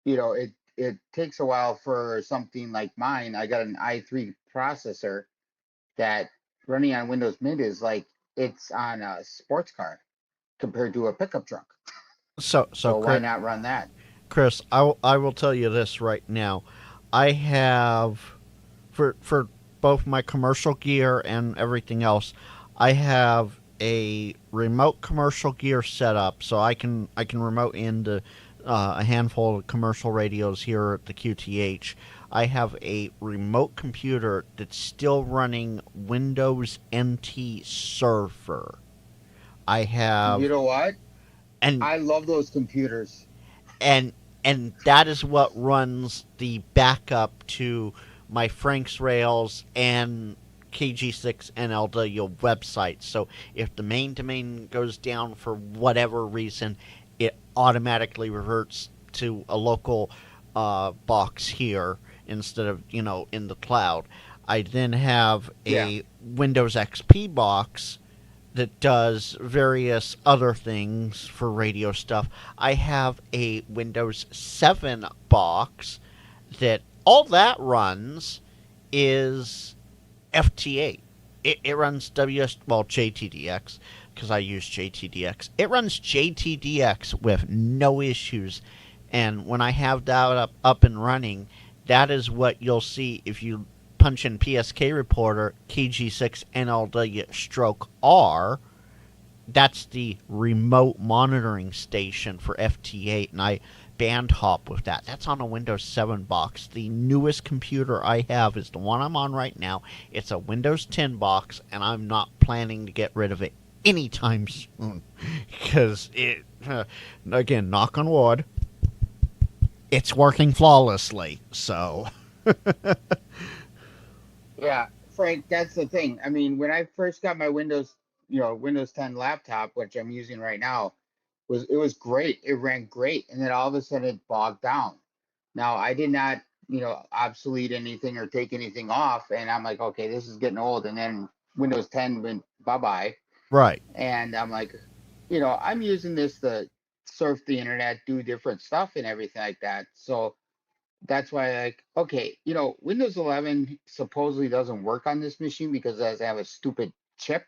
C: it takes a while for something like mine. I got an i3 processor that running on Windows Mint is like it's on a sports car compared to a pickup truck.
A: so
C: So why not run that?
A: Chris, I will tell you this right now. I have for both my commercial gear and everything else, I have a remote commercial gear set up so I can remote into a handful of commercial radios here at the QTH. I have a remote computer that's still running Windows NT Server. I
C: You
A: have
C: know what?
A: and
C: I love those computers.
A: and and that is what runs the backup to my Frank's Rails and KG6 NLW website. So if the main domain goes down for whatever reason, it automatically reverts to a local box here instead of in the cloud. I then have
C: Yeah.
A: a Windows XP box that does various other things for radio stuff. I have a Windows 7 box that all that runs is FT8. It runs JTDX because I use JTDX. It runs JTDX with no issues, and when I have that up and running, that is what you'll see if you punch in PSK Reporter KG6NLW stroke R. That's the remote monitoring station for FT8, and I band hop with that. That's on a Windows 7 box. The newest computer I have is the one I'm on right now. It's a Windows 10 box, and I'm not planning to get rid of it anytime soon. Because again, knock on wood, it's working flawlessly. So,
C: Yeah, Frank, that's the thing. I mean, when I first got my Windows 10 laptop, which I'm using right now, it was great. It ran great, and then all of a sudden it bogged down. Now I did not, obsolete anything or take anything off, and I'm like, okay, this is getting old. And then Windows 10 went bye bye,
A: right.
C: and I'm like, I'm using this to surf the internet, do different stuff, and everything like that. So that's why, like, okay, Windows 11 supposedly doesn't work on this machine because it doesn't have a stupid chip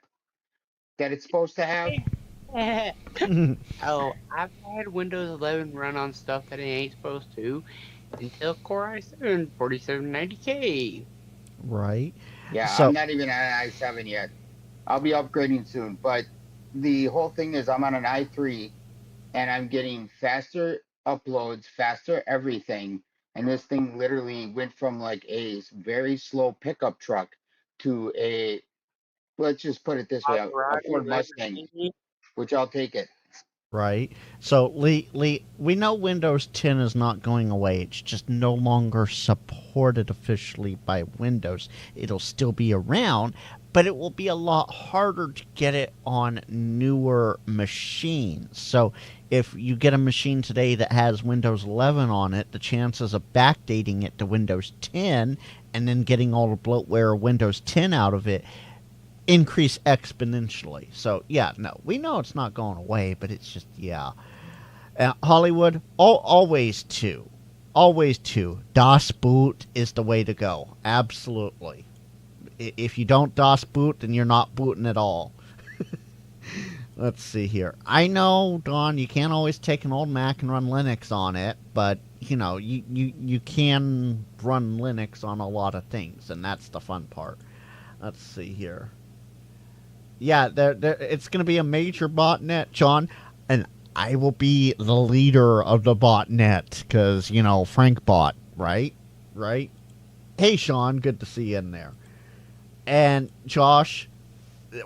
C: that it's supposed to have.
B: Oh, I've had Windows 11 run on stuff that it ain't supposed to. Intel Core i7 4790K.
A: Right.
C: Yeah, I'm
A: So,
C: not even at an i7 yet. I'll be upgrading soon, but the whole thing is I'm on an i3 and I'm getting faster uploads, faster everything. And this thing literally went from like a very slow pickup truck to let's just put it this way, a
B: Maserati
C: Ford Mustang,
B: Lamborghini.
C: which I'll take it.
A: right. So, Lee, we know Windows 10 is not going away. It's just no longer supported officially by Windows. It'll still be around, but it will be a lot harder to get it on newer machines. So, if you get a machine today that has Windows 11 on it, the chances of backdating it to Windows 10 and then getting all the bloatware of Windows 10 out of it increase exponentially. So yeah, no, we know it's not going away, but it's just Hollywood, always two. DOS boot is the way to go. Absolutely. If you don't DOS boot, then you're not booting at all. Let's see here. I know, Don, you can't always take an old Mac and run Linux on it, but you can run Linux on a lot of things, and that's the fun part. Let's see here. Yeah, it's going to be a major botnet, John, and I will be the leader of the botnet because, Frank bot, right? Right? Hey, Sean, good to see you in there. And Josh,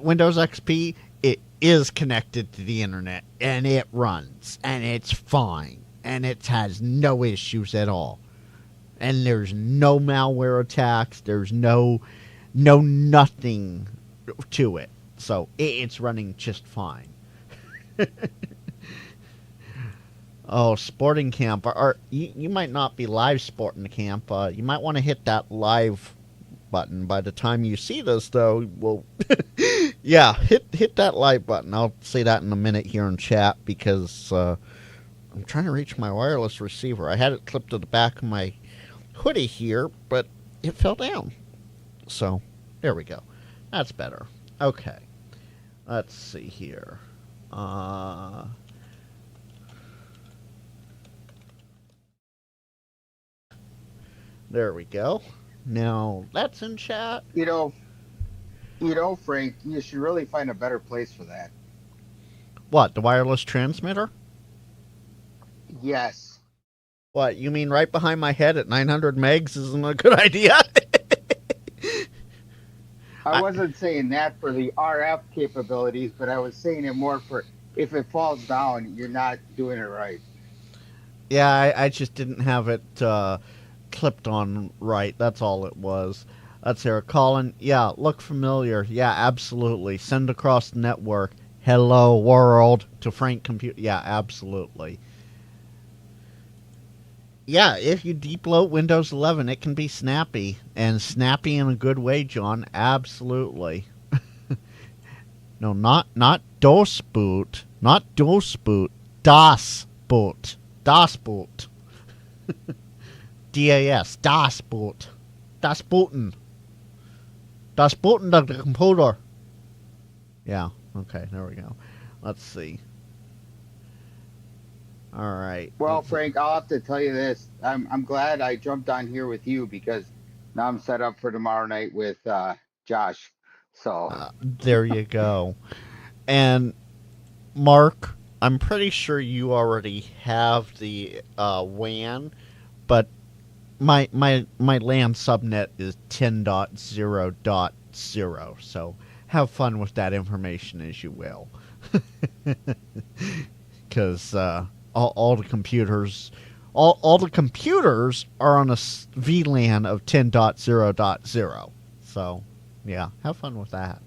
A: Windows XP, it is connected to the internet, and it runs, and it's fine, and it has no issues at all. And there's no malware attacks, there's no nothing to it. So it's running just fine. Oh, sporting camp. You might not be live sporting camp. You might want to hit that live button. By the time you see this, though, well, yeah, hit that live button. I'll say that in a minute here in chat because I'm trying to reach my wireless receiver. I had it clipped to the back of my hoodie here, but it fell down. So there we go. That's better. Okay. Let's see here. There we go. Now that's in chat.
C: Frank, you should really find a better place for that.
A: What, the wireless transmitter?
C: Yes.
A: What, you mean right behind my head at 900 megs isn't a good idea?
C: I
A: I,
C: wasn't saying that for the RF capabilities, but I was saying it more for if it falls down, you're not doing it right.
A: yeah, I just didn't have it clipped on right. That's all it was. Let's hear it. Colin, yeah, look familiar. Yeah, absolutely. Send across the network. Hello, world, to Frank Computer. Yeah, absolutely. Yeah, if you deepload Windows 11, it can be snappy. And snappy in a good way, John. Absolutely. No, not DOS boot. Not DOS boot. DOS boot. DOS boot. DAS. DOS boot. Das booten. Das booten the computer. Yeah, okay, there we go. Let's see. All right.
C: Well, Frank, I'll have to tell you this. I'm glad I jumped on here with you because now I'm set up for tomorrow night with Josh. So
A: There you go. And Mark, I'm pretty sure you already have the WAN, but my LAN subnet is 10.0.0, so have fun with that information as you will. Because all the computers, all the computers are on a VLAN of 10.0.0. So, yeah, have fun with that.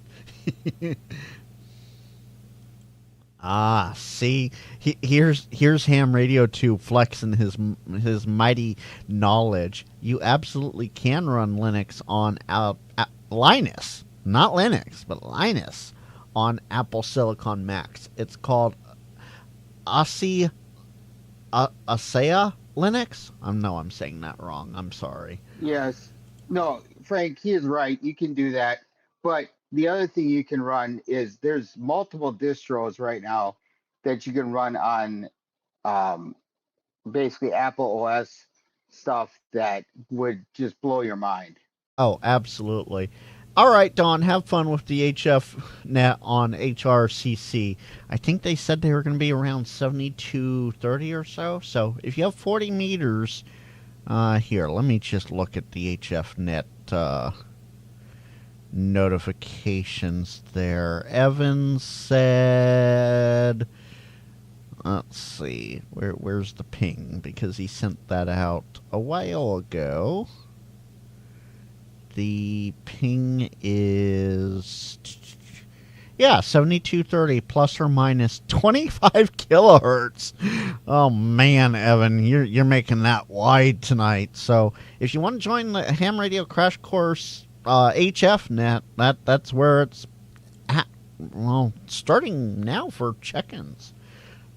A: Ah, see, here's Ham Radio 2 flexing his mighty knowledge. You absolutely can run Linux on Linus, not Linux, but Linus on Apple Silicon Macs. It's called ASEA Linux. I'm saying that wrong. I'm sorry.
C: yes, no, Frank, he is right. You can do that. But the other thing you can run is there's multiple distros right now that you can run on um, basically Apple OS stuff that would just blow your mind.
A: Oh, absolutely. All right, Don, have fun with the HF net on HRCC. I think they said they were going to be around 7230 or so. So if you have 40 meters, here, let me just look at the HF net notifications there. Evans said, let's see, where's the ping? Because he sent that out a while ago. The ping is, yeah, 7230 plus or minus 25 kilohertz. Oh man, Evan, you're making that wide tonight. So if you want to join the Ham Radio Crash Course HF net, that's where it's at. Well, starting now for check-ins.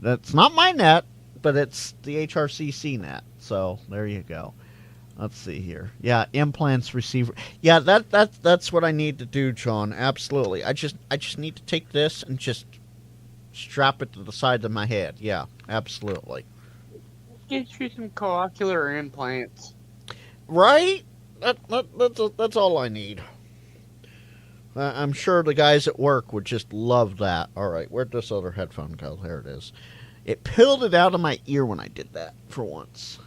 A: That's not my net, but it's the HRCC net. So there you go. Let's see here. Yeah, implants receiver. Yeah, that's what I need to do, John. Absolutely. I just need to take this and just strap it to the side of my head. Yeah, absolutely.
B: Get you some cochlear implants.
A: Right? That's all I need. I'm sure the guys at work would just love that. All right, where'd this other headphone go? There it is. It peeled it out of my ear when I did that for once.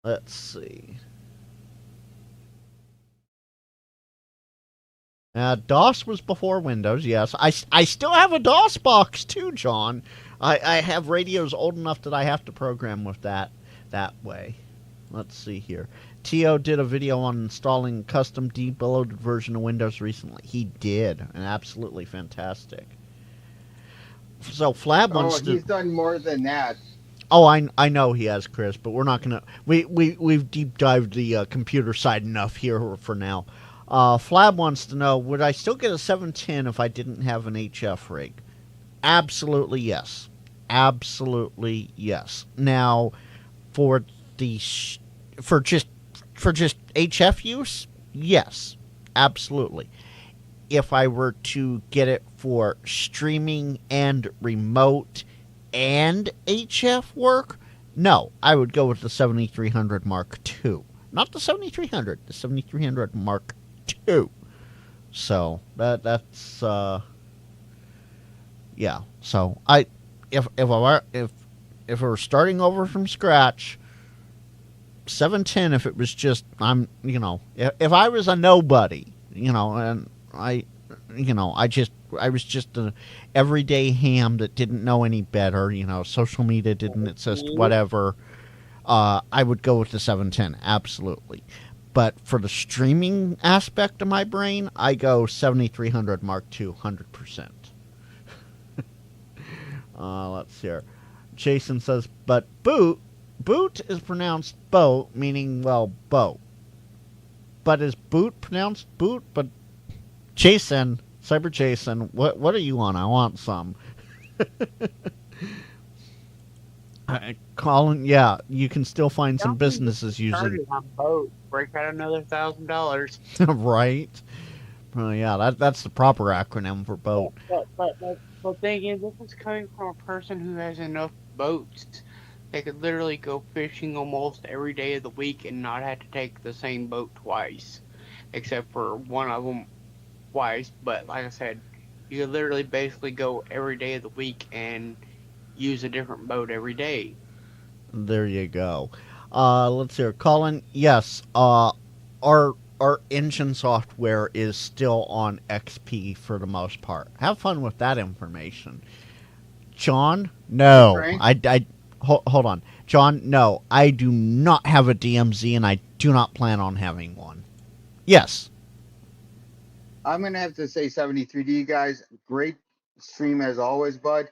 A: Let's see. DOS was before Windows, yes. I still have a DOS box too, John. I have radios old enough that I have to program with that way. Let's see here. T.O. did a video on installing custom debloated version of Windows recently. He did, and absolutely fantastic. So Flab wants to...
C: he's done more than that.
A: Oh, I know he has, Chris, but we're not gonna. We've deep dived the computer side enough here for now. Flab wants to know: would I still get a 710 if I didn't have an HF rig? Absolutely yes. Absolutely yes. Now, for just HF use, yes, absolutely. If I were to get it for streaming and remote and HF work, no, I would go with the 7300 Mark II. Not the 7300, the 7300 Mark II. So that's yeah. So if we're starting over from scratch, 710. If it was just if I was a nobody, and I was just a everyday ham that didn't know any better. Social media didn't exist, whatever. I would go with the 710, absolutely. But for the streaming aspect of my brain, I go 7300 Mark II, 100%. Let's see here. Jason says, but boot is pronounced boat, meaning, well, boat. But is boot pronounced boot? But Jason, Cyber Jason, what are you on? I want some. Colin, yeah, you can still find some businesses using.
B: On boat, break out another $1,000.
A: Right. Well, yeah, that's the proper acronym for boat.
B: But the thing is, this is coming from a person who has enough boats. They could literally go fishing almost every day of the week and not have to take the same boat twice, except for one of them twice. But like I said, you could literally basically go every day of the week and use a different boat every day.
A: There you go. Let's hear, Colin. Yes, our engine software is still on XP for the most part. Have fun with that information. John, no,
C: Frank?
A: Hold on, John. No, I do not have a DMZ, and I do not plan on having one. Yes.
C: I'm gonna have to say 73 to you guys. Great stream as always, bud.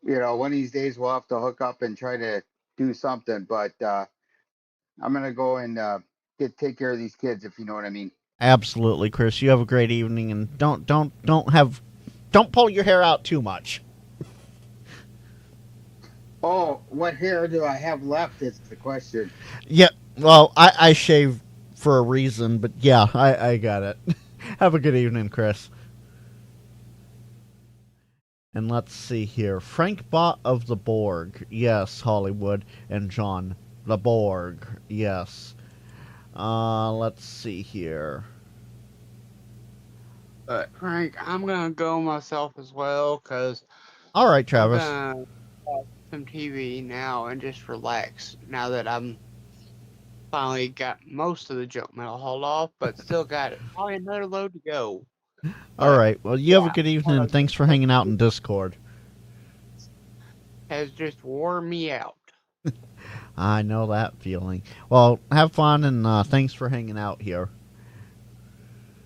C: One of these days we'll have to hook up and try to do something. But I'm gonna go and take care of these kids, if you know what I mean.
A: Absolutely, Chris. You have a great evening, and don't pull your hair out too much.
C: Oh, what hair do I have left is the question.
A: Yeah, well, I shave for a reason, but yeah, I got it. Have a good evening, Chris. And let's see here. Frank Bott of the Borg. Yes, Hollywood. And John. The Borg. Yes. Let's see here.
B: But Frank, I'm gonna go myself as well, cause
A: all right, Travis.
B: I'm gonna watch some TV now and just relax. Now that I'm finally got most of the junk mail hauled off, but still got probably another load to go.
A: All right. Well, you have a good evening, and thanks for hanging out in Discord.
B: Has just wore me out.
A: I know that feeling. Well, have fun, and thanks for hanging out here.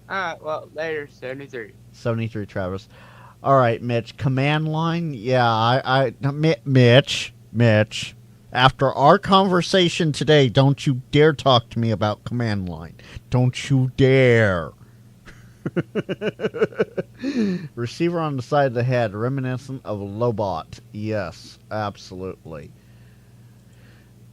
B: Alright, well, later, 73.
A: 73, Travis. All right, Mitch. Command line? Yeah, Mitch. After our conversation today, don't you dare talk to me about command line. Don't you dare. Receiver on the side of the head, reminiscent of a Lobot. Yes, absolutely.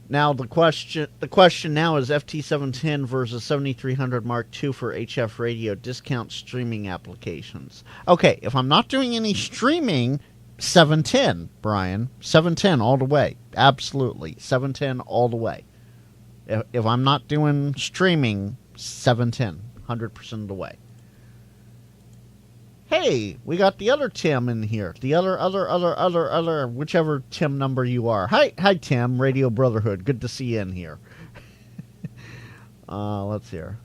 A: Now the question now is FT710 versus 7300 Mark II for HF radio discount streaming applications. Okay, if I'm not doing any streaming, 710, Brian. 710 all the way. Absolutely. 710 all the way. If I'm not doing streaming, 710. 100% of the way. Hey, we got the other Tim in here. The other, whichever Tim number you are. Hi, Tim, Radio Brotherhood. Good to see you in here. Let's hear.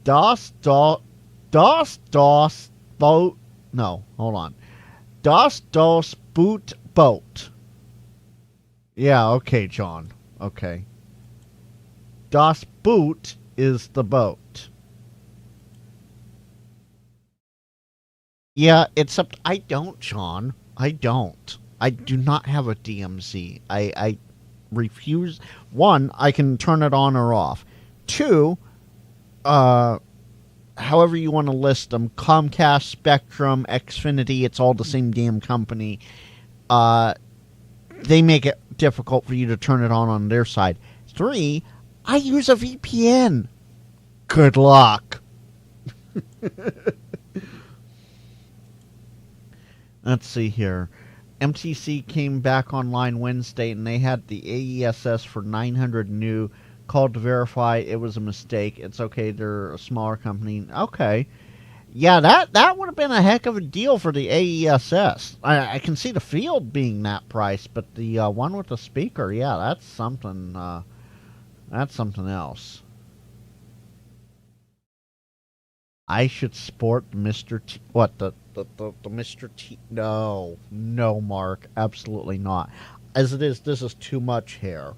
A: DOS, boat. No, hold on. DOS, boot, boat. Yeah, okay, John. Okay. DOS boot is the boat. Yeah, except I don't, John. I don't. I do not have a DMZ. I refuse. One, I can turn it on or off. Two, however you want to list them, Comcast, Spectrum, Xfinity, it's all the same damn company. They make it difficult for you to turn it on their side. Three, I use a VPN. Good luck. Let's see here. MTC came back online Wednesday, and they had the AESS for 900 new. Called to verify it was a mistake. It's okay. They're a smaller company. Okay. Yeah, that would have been a heck of a deal for the AESS. I can see the field being that price, but the one with the speaker, yeah, that's something. That's something else. I should sport Mr. T. What the Mr. T? No, no, Mark, absolutely not. As it is, this is too much hair.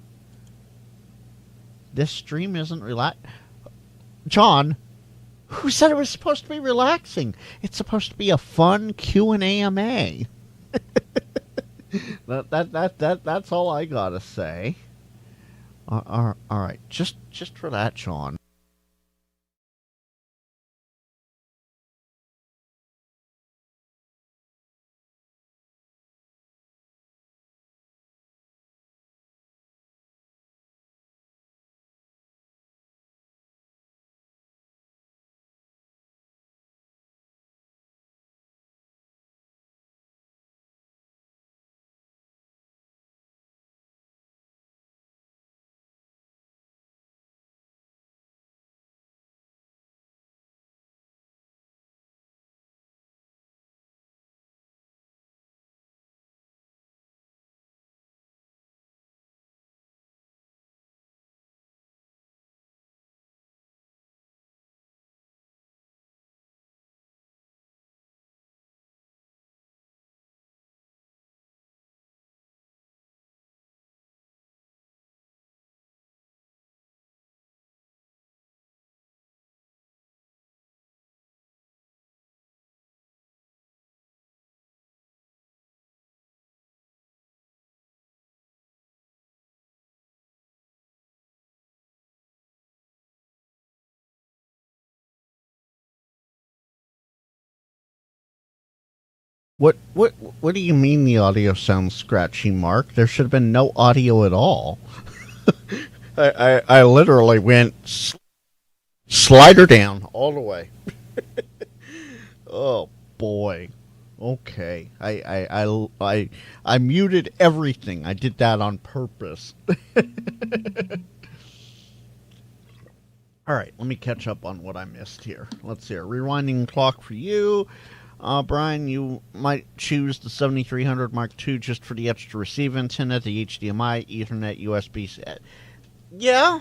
A: This stream isn't relax. John, who said it was supposed to be relaxing? It's supposed to be a fun Q&AMA. That's all I gotta say. All right, just for that, John. What do you mean the audio sounds scratchy, Mark? There should have been no audio at all. I literally went slider down all the way. Oh boy. Okay. I muted everything. I did that on purpose. All right, let me catch up on what I missed here. Let's see. Rewinding clock for you. Brian, you might choose the 7300 Mark II just for the extra receive antenna, the HDMI, Ethernet, USB. Yeah,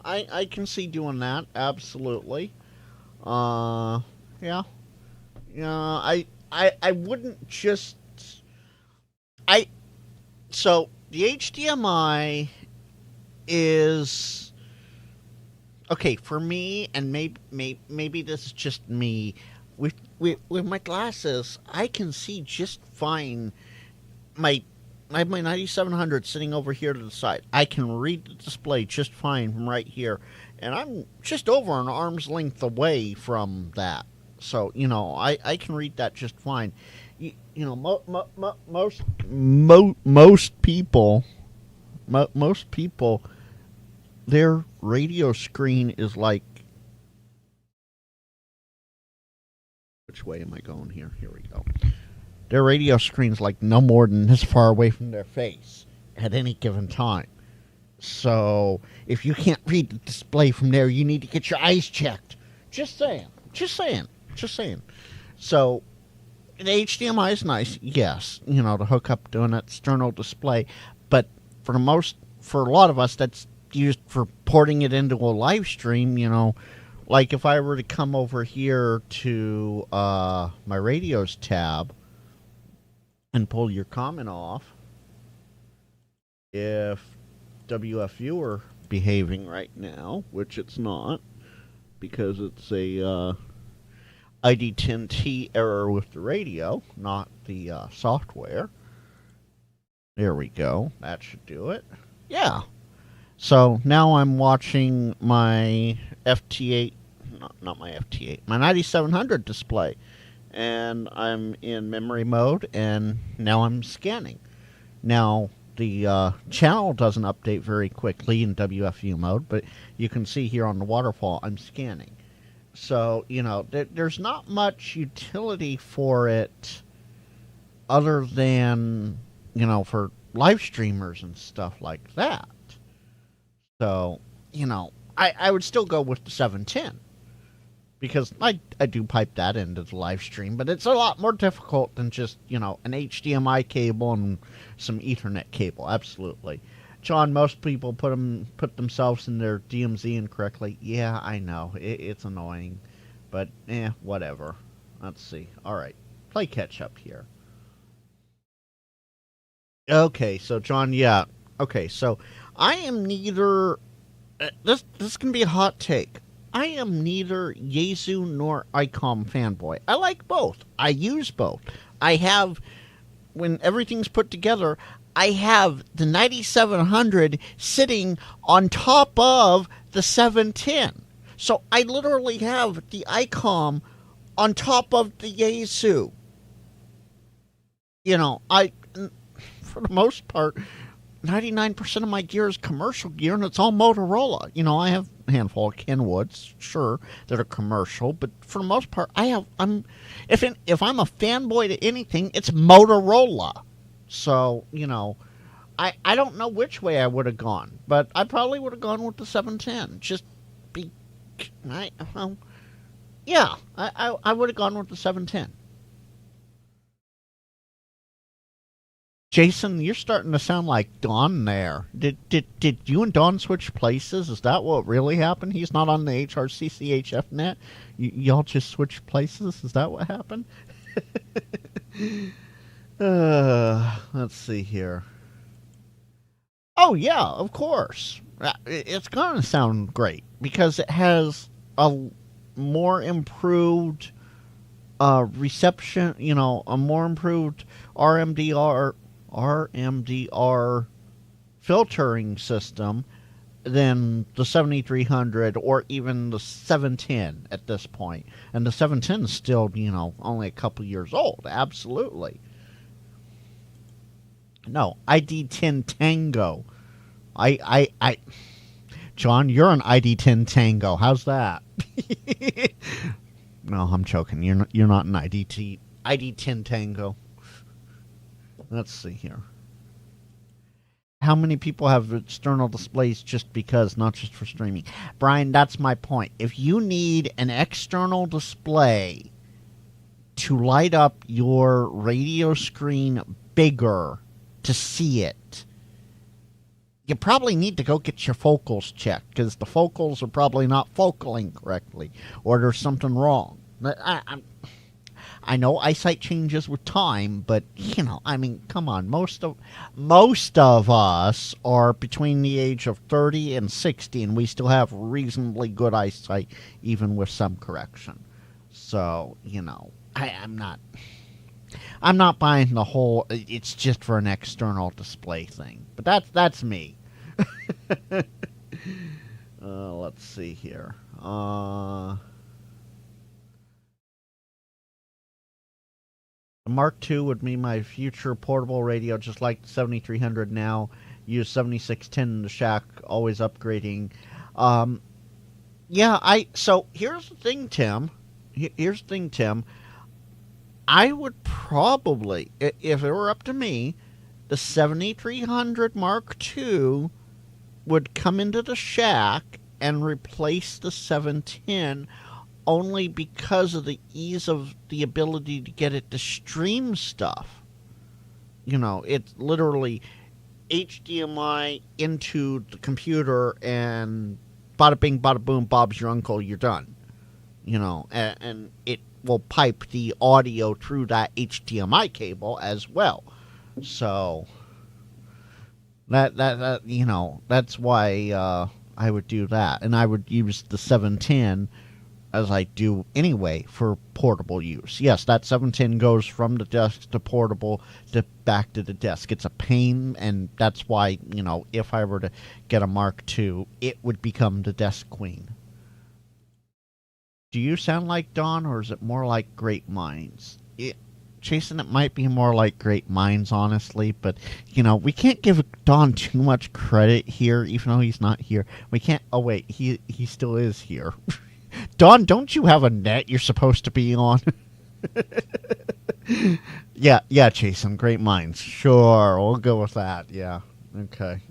A: I can see doing that. Absolutely. Yeah. I wouldn't just. So the HDMI is okay for me, and maybe this is just me. With my glasses, I can see just fine. I have my 9700 sitting over here to the side. I can read the display just fine from right here, and I'm just over an arm's length away from that. So I can read that just fine. Most people, their radio screen is like. Which way am I going here? Here we go. Their radio screen's like no more than this far away from their face at any given time. So if you can't read the display from there, you need to get your eyes checked. Just saying. So the HDMI is nice, yes, to hook up to an external display, but for a lot of us, that's used for porting it into a live stream, Like if I were to come over here to my radios tab and pull your comment off, if WFU were behaving right now, which it's not, because it's a ID10T error with the radio, not the software. There we go. That should do it. Yeah. So now I'm watching my FT8, not my FT8, my 9700 display. And I'm in memory mode, and now I'm scanning. Now, the channel doesn't update very quickly in WFU mode, but you can see here on the waterfall, I'm scanning. So, there's not much utility for it other than, for live streamers and stuff like that. So, I would still go with the 710. because I do pipe that into the live stream, but it's a lot more difficult than just, an HDMI cable and some Ethernet cable. Absolutely. John, most people put themselves in their DMZ incorrectly. Yeah, I know. It's annoying. But, whatever. Let's see. All right. Play catch up here. Okay, so John, yeah. Okay, so I am neither. This can be a hot take. I am neither Yaesu nor ICOM fanboy. I like both. I use both. I have, when everything's put together, I have the 9700 sitting on top of the 710. So I literally have the ICOM on top of the Yaesu. For the most part, 99% of my gear is commercial gear, and it's all Motorola. I have a handful of Kenwoods, sure, that are commercial, but for the most part, if I'm a fanboy to anything, it's Motorola. So, I don't know which way I would have gone, but I probably would have gone with the 710. I would have gone with the 710. Jason, you're starting to sound like Don there. Did you and Don switch places? Is that what really happened? He's not on the HRCCHF net? Y'all just switched places? Is that what happened? Let's see here. Oh, yeah, of course. It's going to sound great because it has a more improved reception, a more improved RMDR filtering system than the 7300 or even the 710 at this point. And the 710 is still, only a couple years old. Absolutely. No, ID10 Tango. John, you're an ID10 Tango. How's that? No, I'm joking. You're not an ID10 Tango. Let's see here. How many people have external displays just because, not just for streaming? Brian, that's my point. If you need an external display to light up your radio screen bigger to see it, you probably need to go get your focals checked, because the focals are probably not focaling correctly, or there's something wrong. I know eyesight changes with time, but come on. Most of us are between the age of 30 and 60, and we still have reasonably good eyesight, even with some correction. So, I'm not buying the whole it's just for an external display thing. But that's me. Let's see here. The Mark II would be my future portable radio, just like the 7300 now. Use 7610 in the shack, always upgrading. So here's the thing, Tim. I would probably, if it were up to me, the 7300 Mark II would come into the shack and replace the 710, only because of the ease of the ability to get it to stream stuff. It's literally HDMI into the computer and bada bing, bada boom, Bob's your uncle, you're done. And it will pipe the audio through that HDMI cable as well. So that's why I would do that, and I would use the 710 as I do anyway for portable use. Yes, that 710 goes from the desk to portable to back to the desk. It's a pain, and that's why, if I were to get a Mark II, it would become the desk queen. Do you sound like Don, or is it more like Great Minds? Jason, it might be more like Great Minds, honestly, but, we can't give Don too much credit here, even though he's not here. We can't... Oh, wait, he still is here. Don, don't you have a net you're supposed to be on? Yeah, Jason, Great Minds. Sure, we'll go with that, yeah. Okay.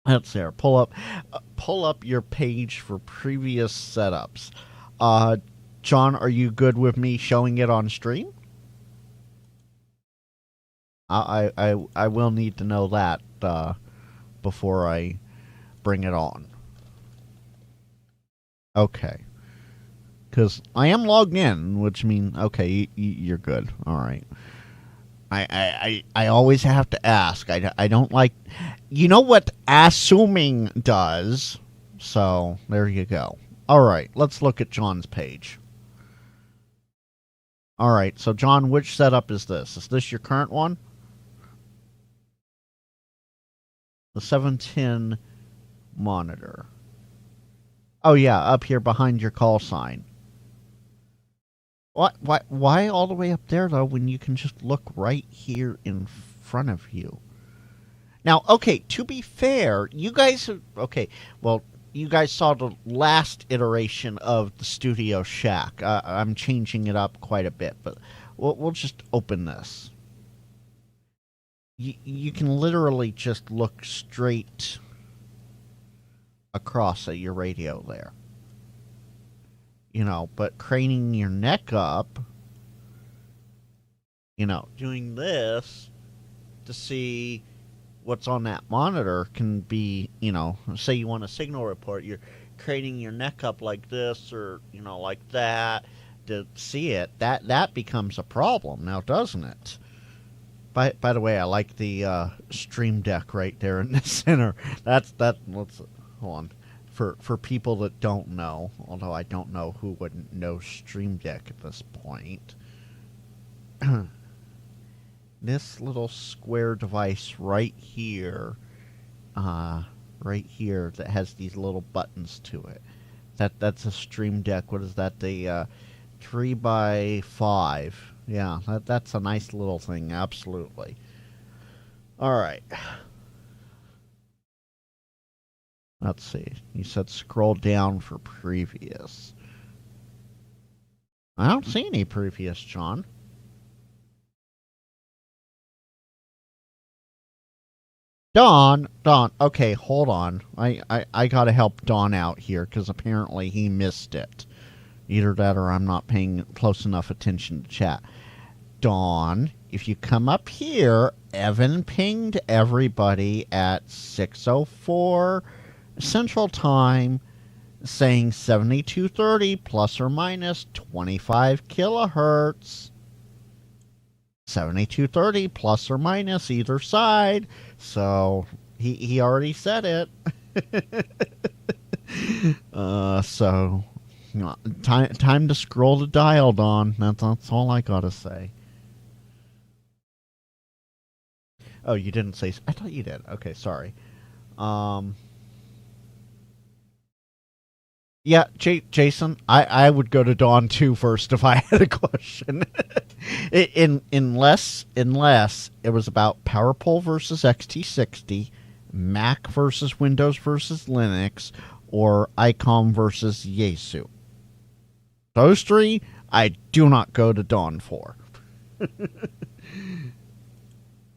A: That's there. Pull up your page for previous setups. John, are you good with me showing it on stream? I will need to know that before I bring it on. Okay. Because I am logged in, which means, okay, you're good. All right. I always have to ask. I don't like... You know what assuming does? So, there you go. All right, let's look at John's page. All right, so John, which setup is this? Is this your current one? The 710 monitor. Oh, yeah, up here behind your call sign. Why all the way up there, though, when you can just look right here in front of you? Now, okay, to be fair, you guys have... Okay, well, you guys saw the last iteration of the Studio Shack. I'm changing it up quite a bit, but we'll just open this. You can literally just look straight across at your radio there. You know, but craning your neck up, you know, doing this to see what's on that monitor can be, you know, say you want a signal report, you're craning your neck up like this or, you know, like that to see it. That becomes a problem now, doesn't it? By the way, I like the Stream Deck right there in the center. Let's hold on. For people that don't know, although I don't know who wouldn't know Stream Deck at this point, this little square device right here that has these little buttons to it, that's a Stream Deck. What is that? The 3x5. Yeah, that's a nice little thing. Absolutely. All right. Let's see. You said scroll down for previous. I don't see any previous, John. Don. Okay, hold on. I gotta help Don out here because apparently he missed it. Either that or I'm not paying close enough attention to chat. Don, if you come up here, Evan pinged everybody at 6:04 Central Time, saying 7230 plus or minus 25 kilohertz. 7230 plus or minus either side. So he already said it. So you know, time to scroll the dial, Don. That's all I gotta say. Oh, you didn't say... I thought you did. Okay, sorry. Yeah, Jason, I would go to Dawn 2 first if I had a question. unless it was about PowerPole versus XT60, Mac versus Windows versus Linux, or ICOM versus Yaesu. Those three, I do not go to Dawn for.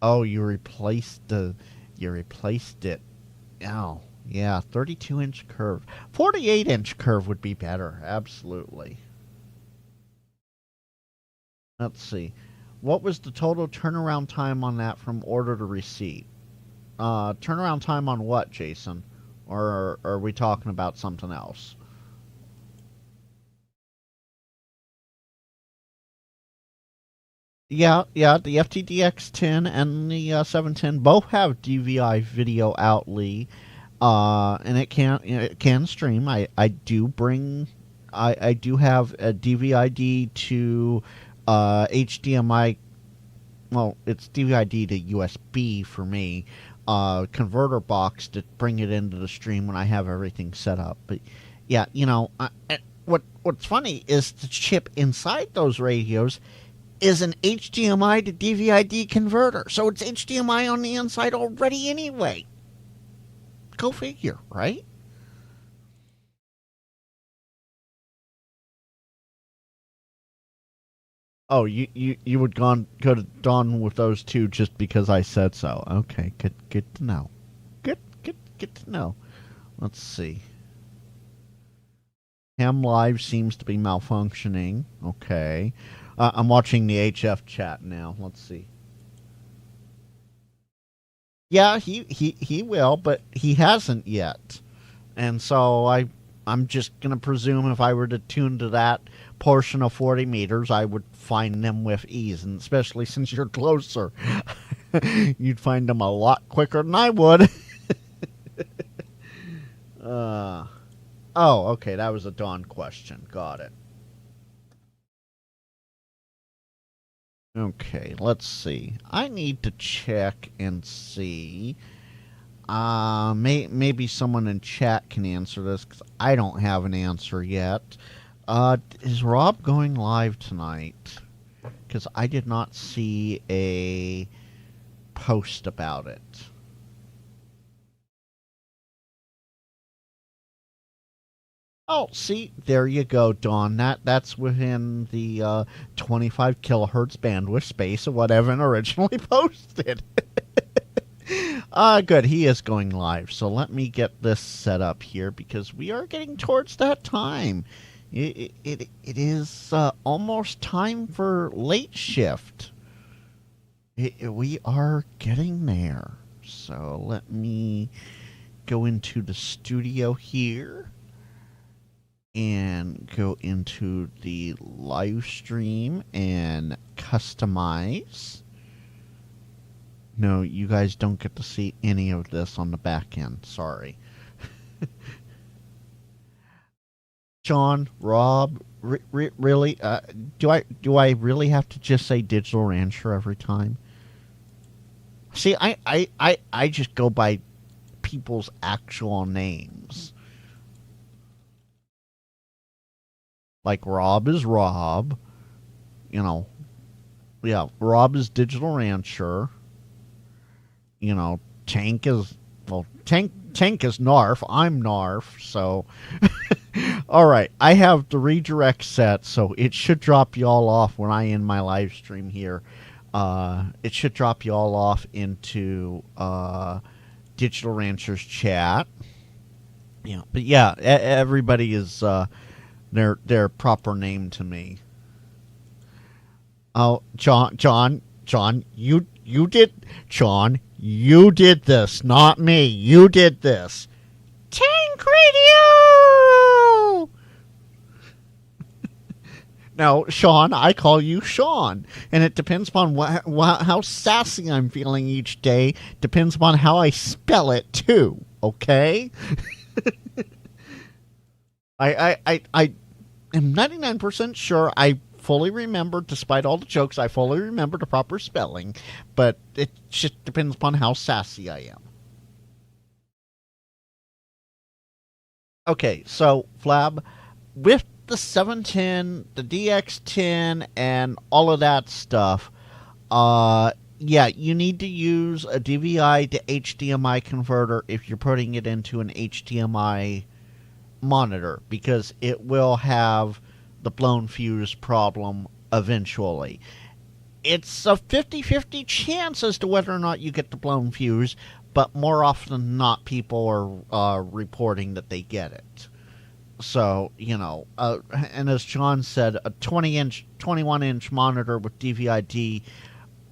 A: Oh, you replaced it. Oh. Yeah, 32-inch curve. 48-inch curve would be better, absolutely. Let's see. What was the total turnaround time on that from order to receipt? Turnaround time on what, Jason? Or are we talking about something else? Yeah, the FTDX10 and the 710 both have DVI video outlet. And it can stream. I do have a DVI-D to HDMI. Well, it's DVI-D to USB for me. Converter box to bring it into the stream when I have everything set up. But yeah, you know, what's funny is the chip inside those radios is an HDMI to DVI-D converter, so it's HDMI on the inside already anyway. Go figure, right? Oh, you would go to Dawn with those two just because I said so. Okay, good to know. Good good to know. Let's see. Ham Live seems to be malfunctioning. Okay. I'm watching the HF chat now. Let's see. Yeah, he will, but he hasn't yet. And so I'm just going to presume if I were to tune to that portion of 40 meters, I would find them with ease. And especially since you're closer, you'd find them a lot quicker than I would. Oh, okay, that was a Dawn question. Got it. Okay, let's see. I need to check and see. Maybe someone in chat can answer this because I don't have an answer yet. Is Rob going live tonight? Because I did not see a post about it. Oh, see, there you go, Dawn. That's within the 25 kilohertz bandwidth space of what Evan originally posted. Good. He is going live. So let me get this set up here because we are getting towards that time. It is almost time for late shift. We are getting there. So let me go into the studio here and go into the live stream and customize. No, you guys don't get to see any of this on the back end. Sorry. John, Rob, really? Do I really have to just say Digital Rancher every time? See, I just go by people's actual names. Like Rob is Rob. You know. Yeah, Rob is Digital Rancher. You know, Tank is Narf. I'm Narf, so all right. I have the redirect set, so it should drop y'all off when I end my live stream here. It should drop y'all off into Digital Ranchers chat. Yeah, but yeah, everybody is their proper name to me. Oh, John, you did, John. You did this, not me. You did this. Tank Radio! Now, Sean, I call you Sean. And it depends upon how sassy I'm feeling each day. Depends upon how I spell it, too. Okay? I am 99% sure I fully remember, despite all the jokes, I fully remember the proper spelling, but it just depends upon how sassy I am. Okay, so, Flab, with the 710, the DX10, and all of that stuff, yeah, you need to use a DVI to HDMI converter if you're putting it into an HDMI monitor, because it will have the blown fuse problem eventually. It's a 50-50 chance as to whether or not you get the blown fuse, but more often than not, people are reporting that they get it. So, you know, and as John said, a 21-inch monitor with DVI-D,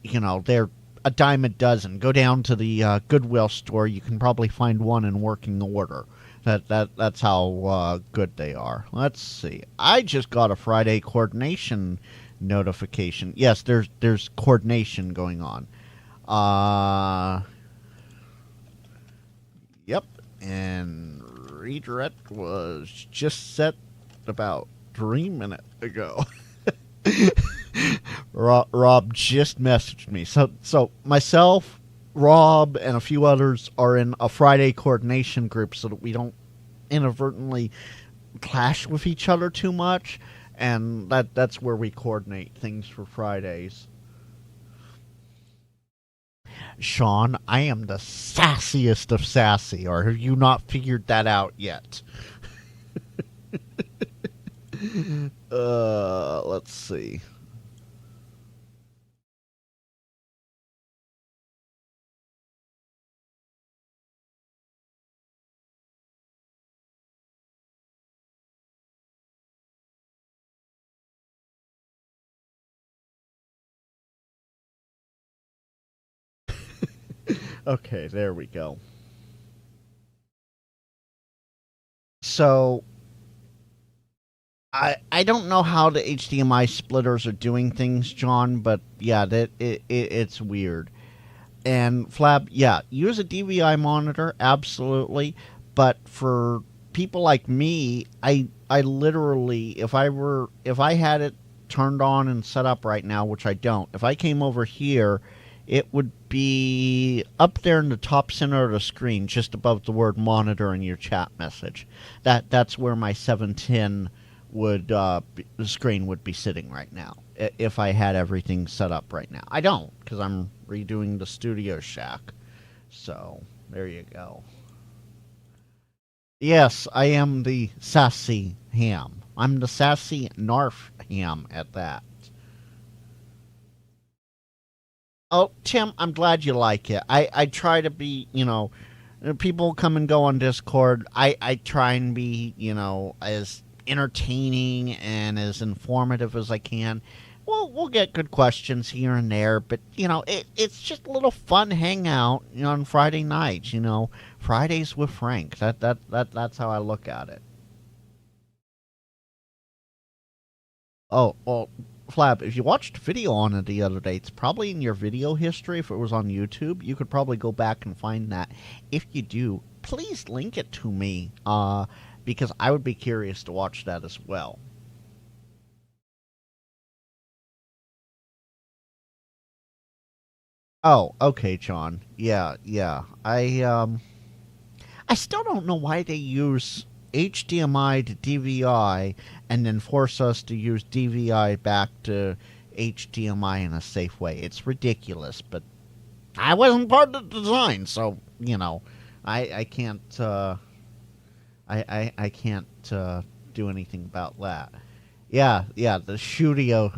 A: you know, they're a dime a dozen. Go down to the Goodwill store. You can probably find one in working order. That's how good they are. Let's see. I just got a Friday coordination notification. Yes, there's coordination going on. Yep. And redirect was just set about 3 minutes ago. Rob just messaged me. So myself, Rob, and a few others are in a Friday coordination group so that we don't inadvertently clash with each other too much, and that's where we coordinate things for Fridays. Sean, I am the sassiest of sassy, or have you not figured that out yet? Let's see. Okay, there we go. So I don't know how the HDMI splitters are doing things, John, but yeah, it's weird. And Flab, yeah, use a DVI monitor, absolutely. But for people like me, I literally, if I had it turned on and set up right now, which I don't, if I came over here, it would be up there in the top center of the screen, just above the word monitor in your chat message. That's where my 710 would the screen would be sitting right now if I had everything set up right now. I don't, because I'm redoing the Studio Shack. So there you go. Yes, I am the sassy ham. I'm the sassy Narf ham at that. Oh, Tim, I'm glad you like it. I try to be, people come and go on Discord. I try and be, as entertaining and as informative as I can. We'll get good questions here and there, but it's just a little fun hangout, on Friday nights. Fridays with Frank. That's how I look at it. Oh, well, Flab, if you watched a video on it the other day, it's probably in your video history. If it was on YouTube, you could probably go back and find that. If you do, please link it to me, because I would be curious to watch that as well. Oh, okay, John. Yeah, yeah. I still don't know why they use HDMI to DVI and then force us to use DVI back to HDMI in a safe way. It's ridiculous, but I wasn't part of the design, so I can't I can't do anything about that. Yeah, yeah, the Studio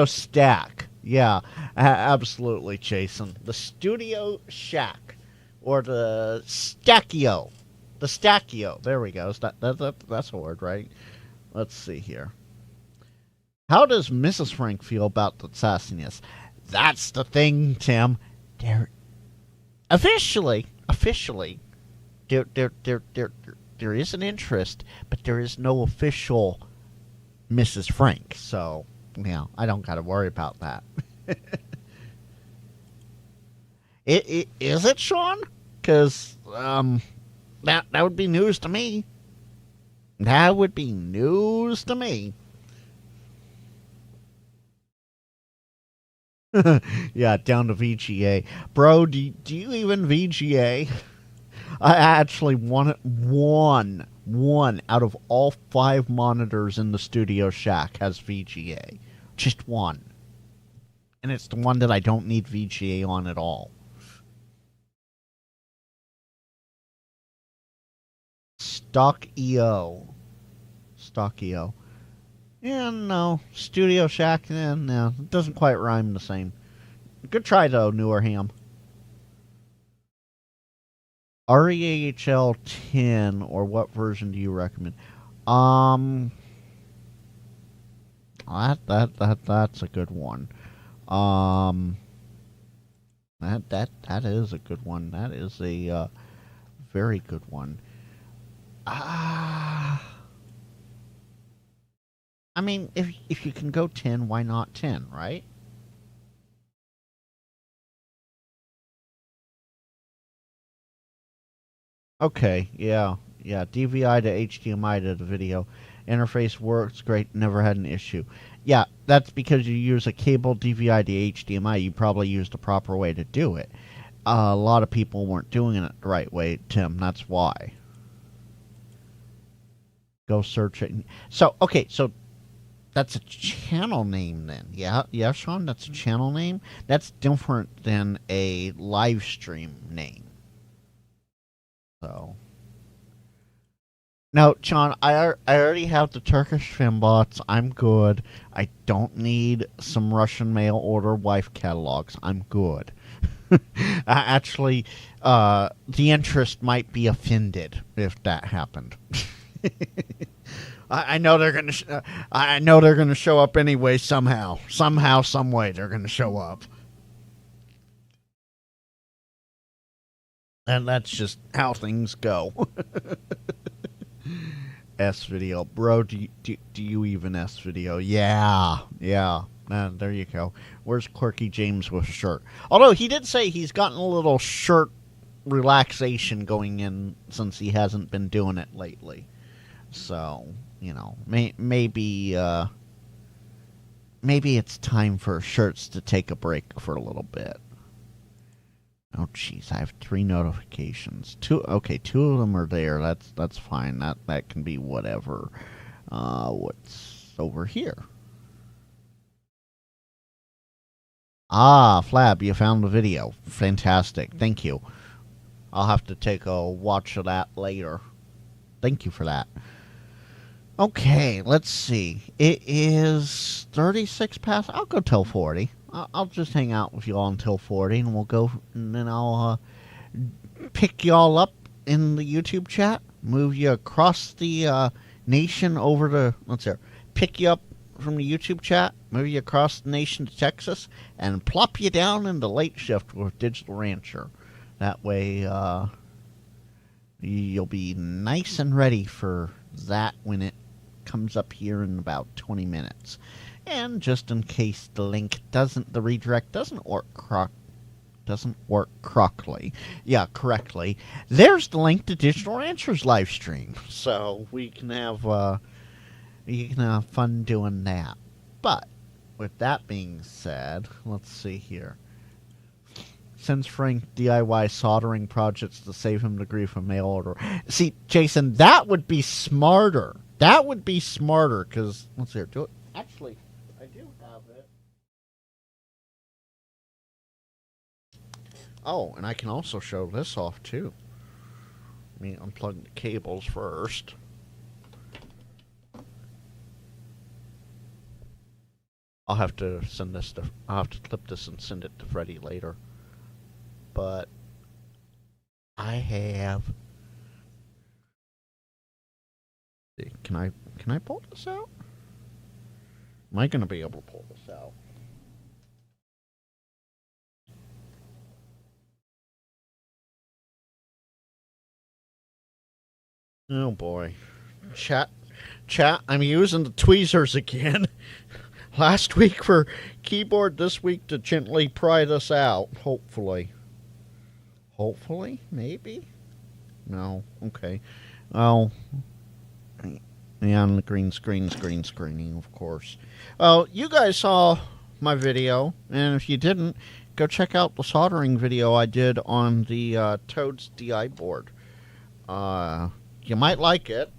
A: Stack. Yeah, absolutely, Jason. The Studio Shack, or the Stackio. The Stackio. There we go. That's a word, right? Let's see here. How does Mrs. Frank feel about the sassiness? That's the thing, Tim. There, officially, there is an interest, but there is no official Mrs. Frank. So, I don't got to worry about that. Is it, Sean? Because that would be news to me. That would be news to me. Yeah, down to VGA, bro. Do you even VGA? I actually one out of all 5 monitors in the Studio Shack has VGA. Just one. And it's the one that I don't need VGA on at all. Stock EO. Yeah, no. Studio Shack, no. It doesn't quite rhyme the same. Good try, though, Newer Ham. REAHL 10, or what version do you recommend? That's a good one. That is a good one. That is a very good one. I mean, if you can go 10, why not 10, right? Okay, yeah. DVI to HDMI to the video. Interface works great, never had an issue. Yeah, that's because you use a cable DVI to HDMI. You probably used the proper way to do it. A lot of people weren't doing it the right way, Tim. That's why. Go search it. So that's a channel name then. Yeah, Sean, that's a channel name. That's different than a live stream name. So. No, John, I already have the Turkish Fembots. I'm good. I don't need some Russian mail order wife catalogs. I'm good. Actually, the interest might be offended if that happened. I know they're gonna. I know they're gonna show up anyway. Somehow, some way, they're gonna show up. And that's just how things go. S video. Bro, do you even S video? Yeah. There you go. Where's Quirky James with shirt? Although he did say he's gotten a little shirt relaxation going in since he hasn't been doing it lately. So, maybe it's time for shirts to take a break for a little bit. Oh, jeez, I have 3 notifications. 2 of them are there. That's fine. That can be whatever. What's over here? Ah, Flab, you found the video. Fantastic. Thank you. I'll have to take a watch of that later. Thank you for that. Okay, let's see. It is 36 past. I'll go till 40. I'll just hang out with you all until 40, and we'll go, and then I'll pick you all up in the YouTube chat, move you across the nation over to, pick you up from the YouTube chat, move you across the nation to Texas, and plop you down in the late shift with Digital Rancher. That way, you'll be nice and ready for that when it comes up here in about 20 minutes. And just in case the redirect doesn't work correctly, there's the link to Digital Rancher's live stream. So we can have fun doing that. But with that being said, let's see here. Sends Frank DIY soldering projects to save him the grief of mail order. See, Jason, that would be smarter. Because, let's see here. Do it. Actually, I do have it. Oh, and I can also show this off, too. Let me unplug the cables first. I'll have to clip this and send it to Freddie later. But I have. Can I pull this out? Am I going to be able to pull this out? Oh boy. Chat, I'm using the tweezers again. Last week for keyboard, this week to gently pry this out, hopefully. Hopefully? Maybe? No. Okay. Well, yeah, on the green screening, of course. Well, you guys saw my video, and if you didn't, go check out the soldering video I did on the Toads DI board. You might like it.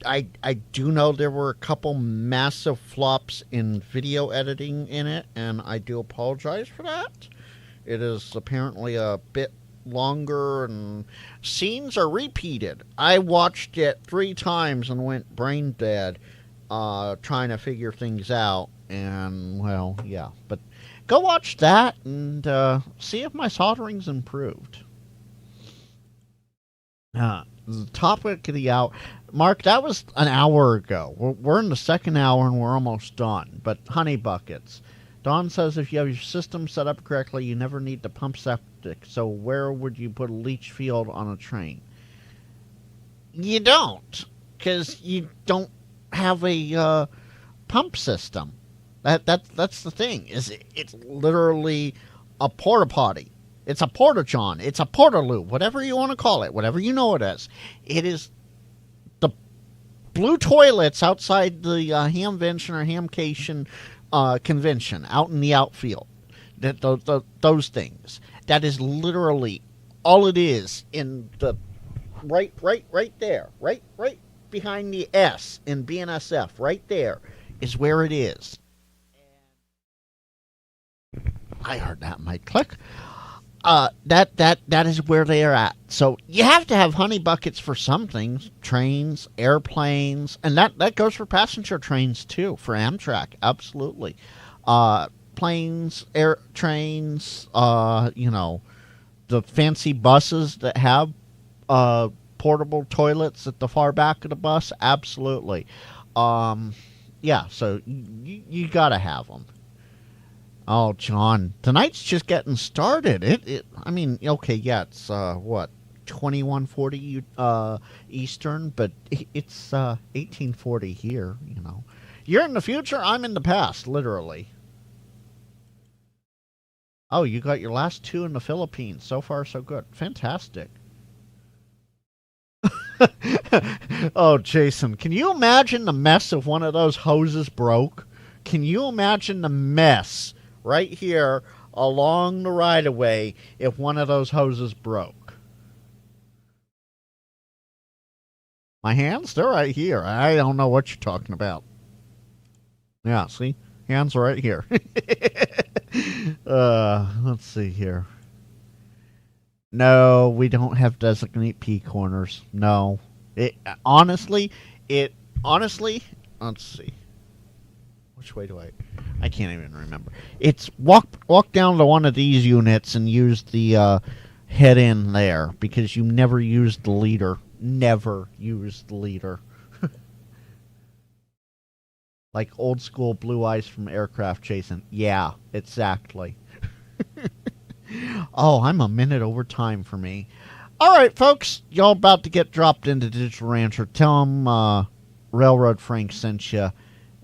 A: I do know there were a couple massive flops in video editing in it, and I do apologize for that. It is apparently a bit longer, and scenes are repeated. I watched it 3 times and went brain dead trying to figure things out, and, well, yeah. But go watch that and see if my soldering's improved. The topic of the hour, Mark, that was an hour ago. We're in the second hour and we're almost done. But honey buckets. Don says if you have your system set up correctly, you never need to pump septic. So where would you put a leach field on a train? You don't, because you don't have a pump system. That's the thing. It's literally a porta potty. It's a porta-john. It's a portaloo. Whatever you want to call it. Whatever you know it as. It is the blue toilets outside the Hamvention or Hamcation convention out in the outfield. Those things. That is literally all it is in the right there. Right behind the S in BNSF. Right there is where it is. I heard that mic click. That is where they are at. So you have to have honey buckets for some things, trains, airplanes, and that goes for passenger trains too, for Amtrak, absolutely. Planes, air trains, the fancy buses that have portable toilets at the far back of the bus, absolutely. Yeah, so you gotta have them. Oh, John, tonight's just getting started. I mean, okay, yeah, it's what 2140 Eastern, but it's 1840 here. You know, you're in the future. I'm in the past, literally. Oh, you got your last two in the Philippines. So far, so good. Fantastic. Oh, Jason, can you imagine the mess if one of those hoses broke? Can you imagine the mess right here along the right of way if one of those hoses broke? My hands, they're right here. I don't know what you're talking about. Yeah, see? Hands are right here. Let's see here. No, we don't have designate P corners. No. Honestly, let's see. Which way do I can't even remember. It's walk down to one of these units and use the head in there because you never used the leader. Never used the leader. Like old school blue eyes from aircraft chasing. Yeah, exactly. Oh, I'm a minute over time for me. All right, folks, y'all about to get dropped into Digital Rancher. Tell them Railroad Frank sent you,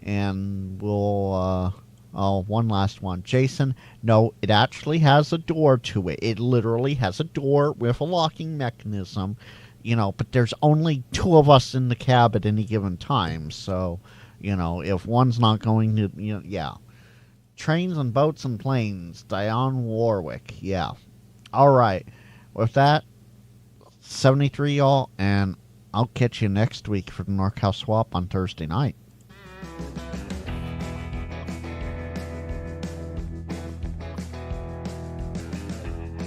A: and we'll. Oh, one last one. Jason, no, it actually has a door to it. It literally has a door with a locking mechanism, you know, but there's only two of us in the cab at any given time, so, you know, if one's not going to, you know, yeah. Trains and boats and planes, Dionne Warwick, yeah. All right, with that, 73 y'all, and I'll catch you next week for the NorCal Swap on Thursday night.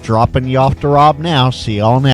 A: Dropping you off to Rob now. See y'all next.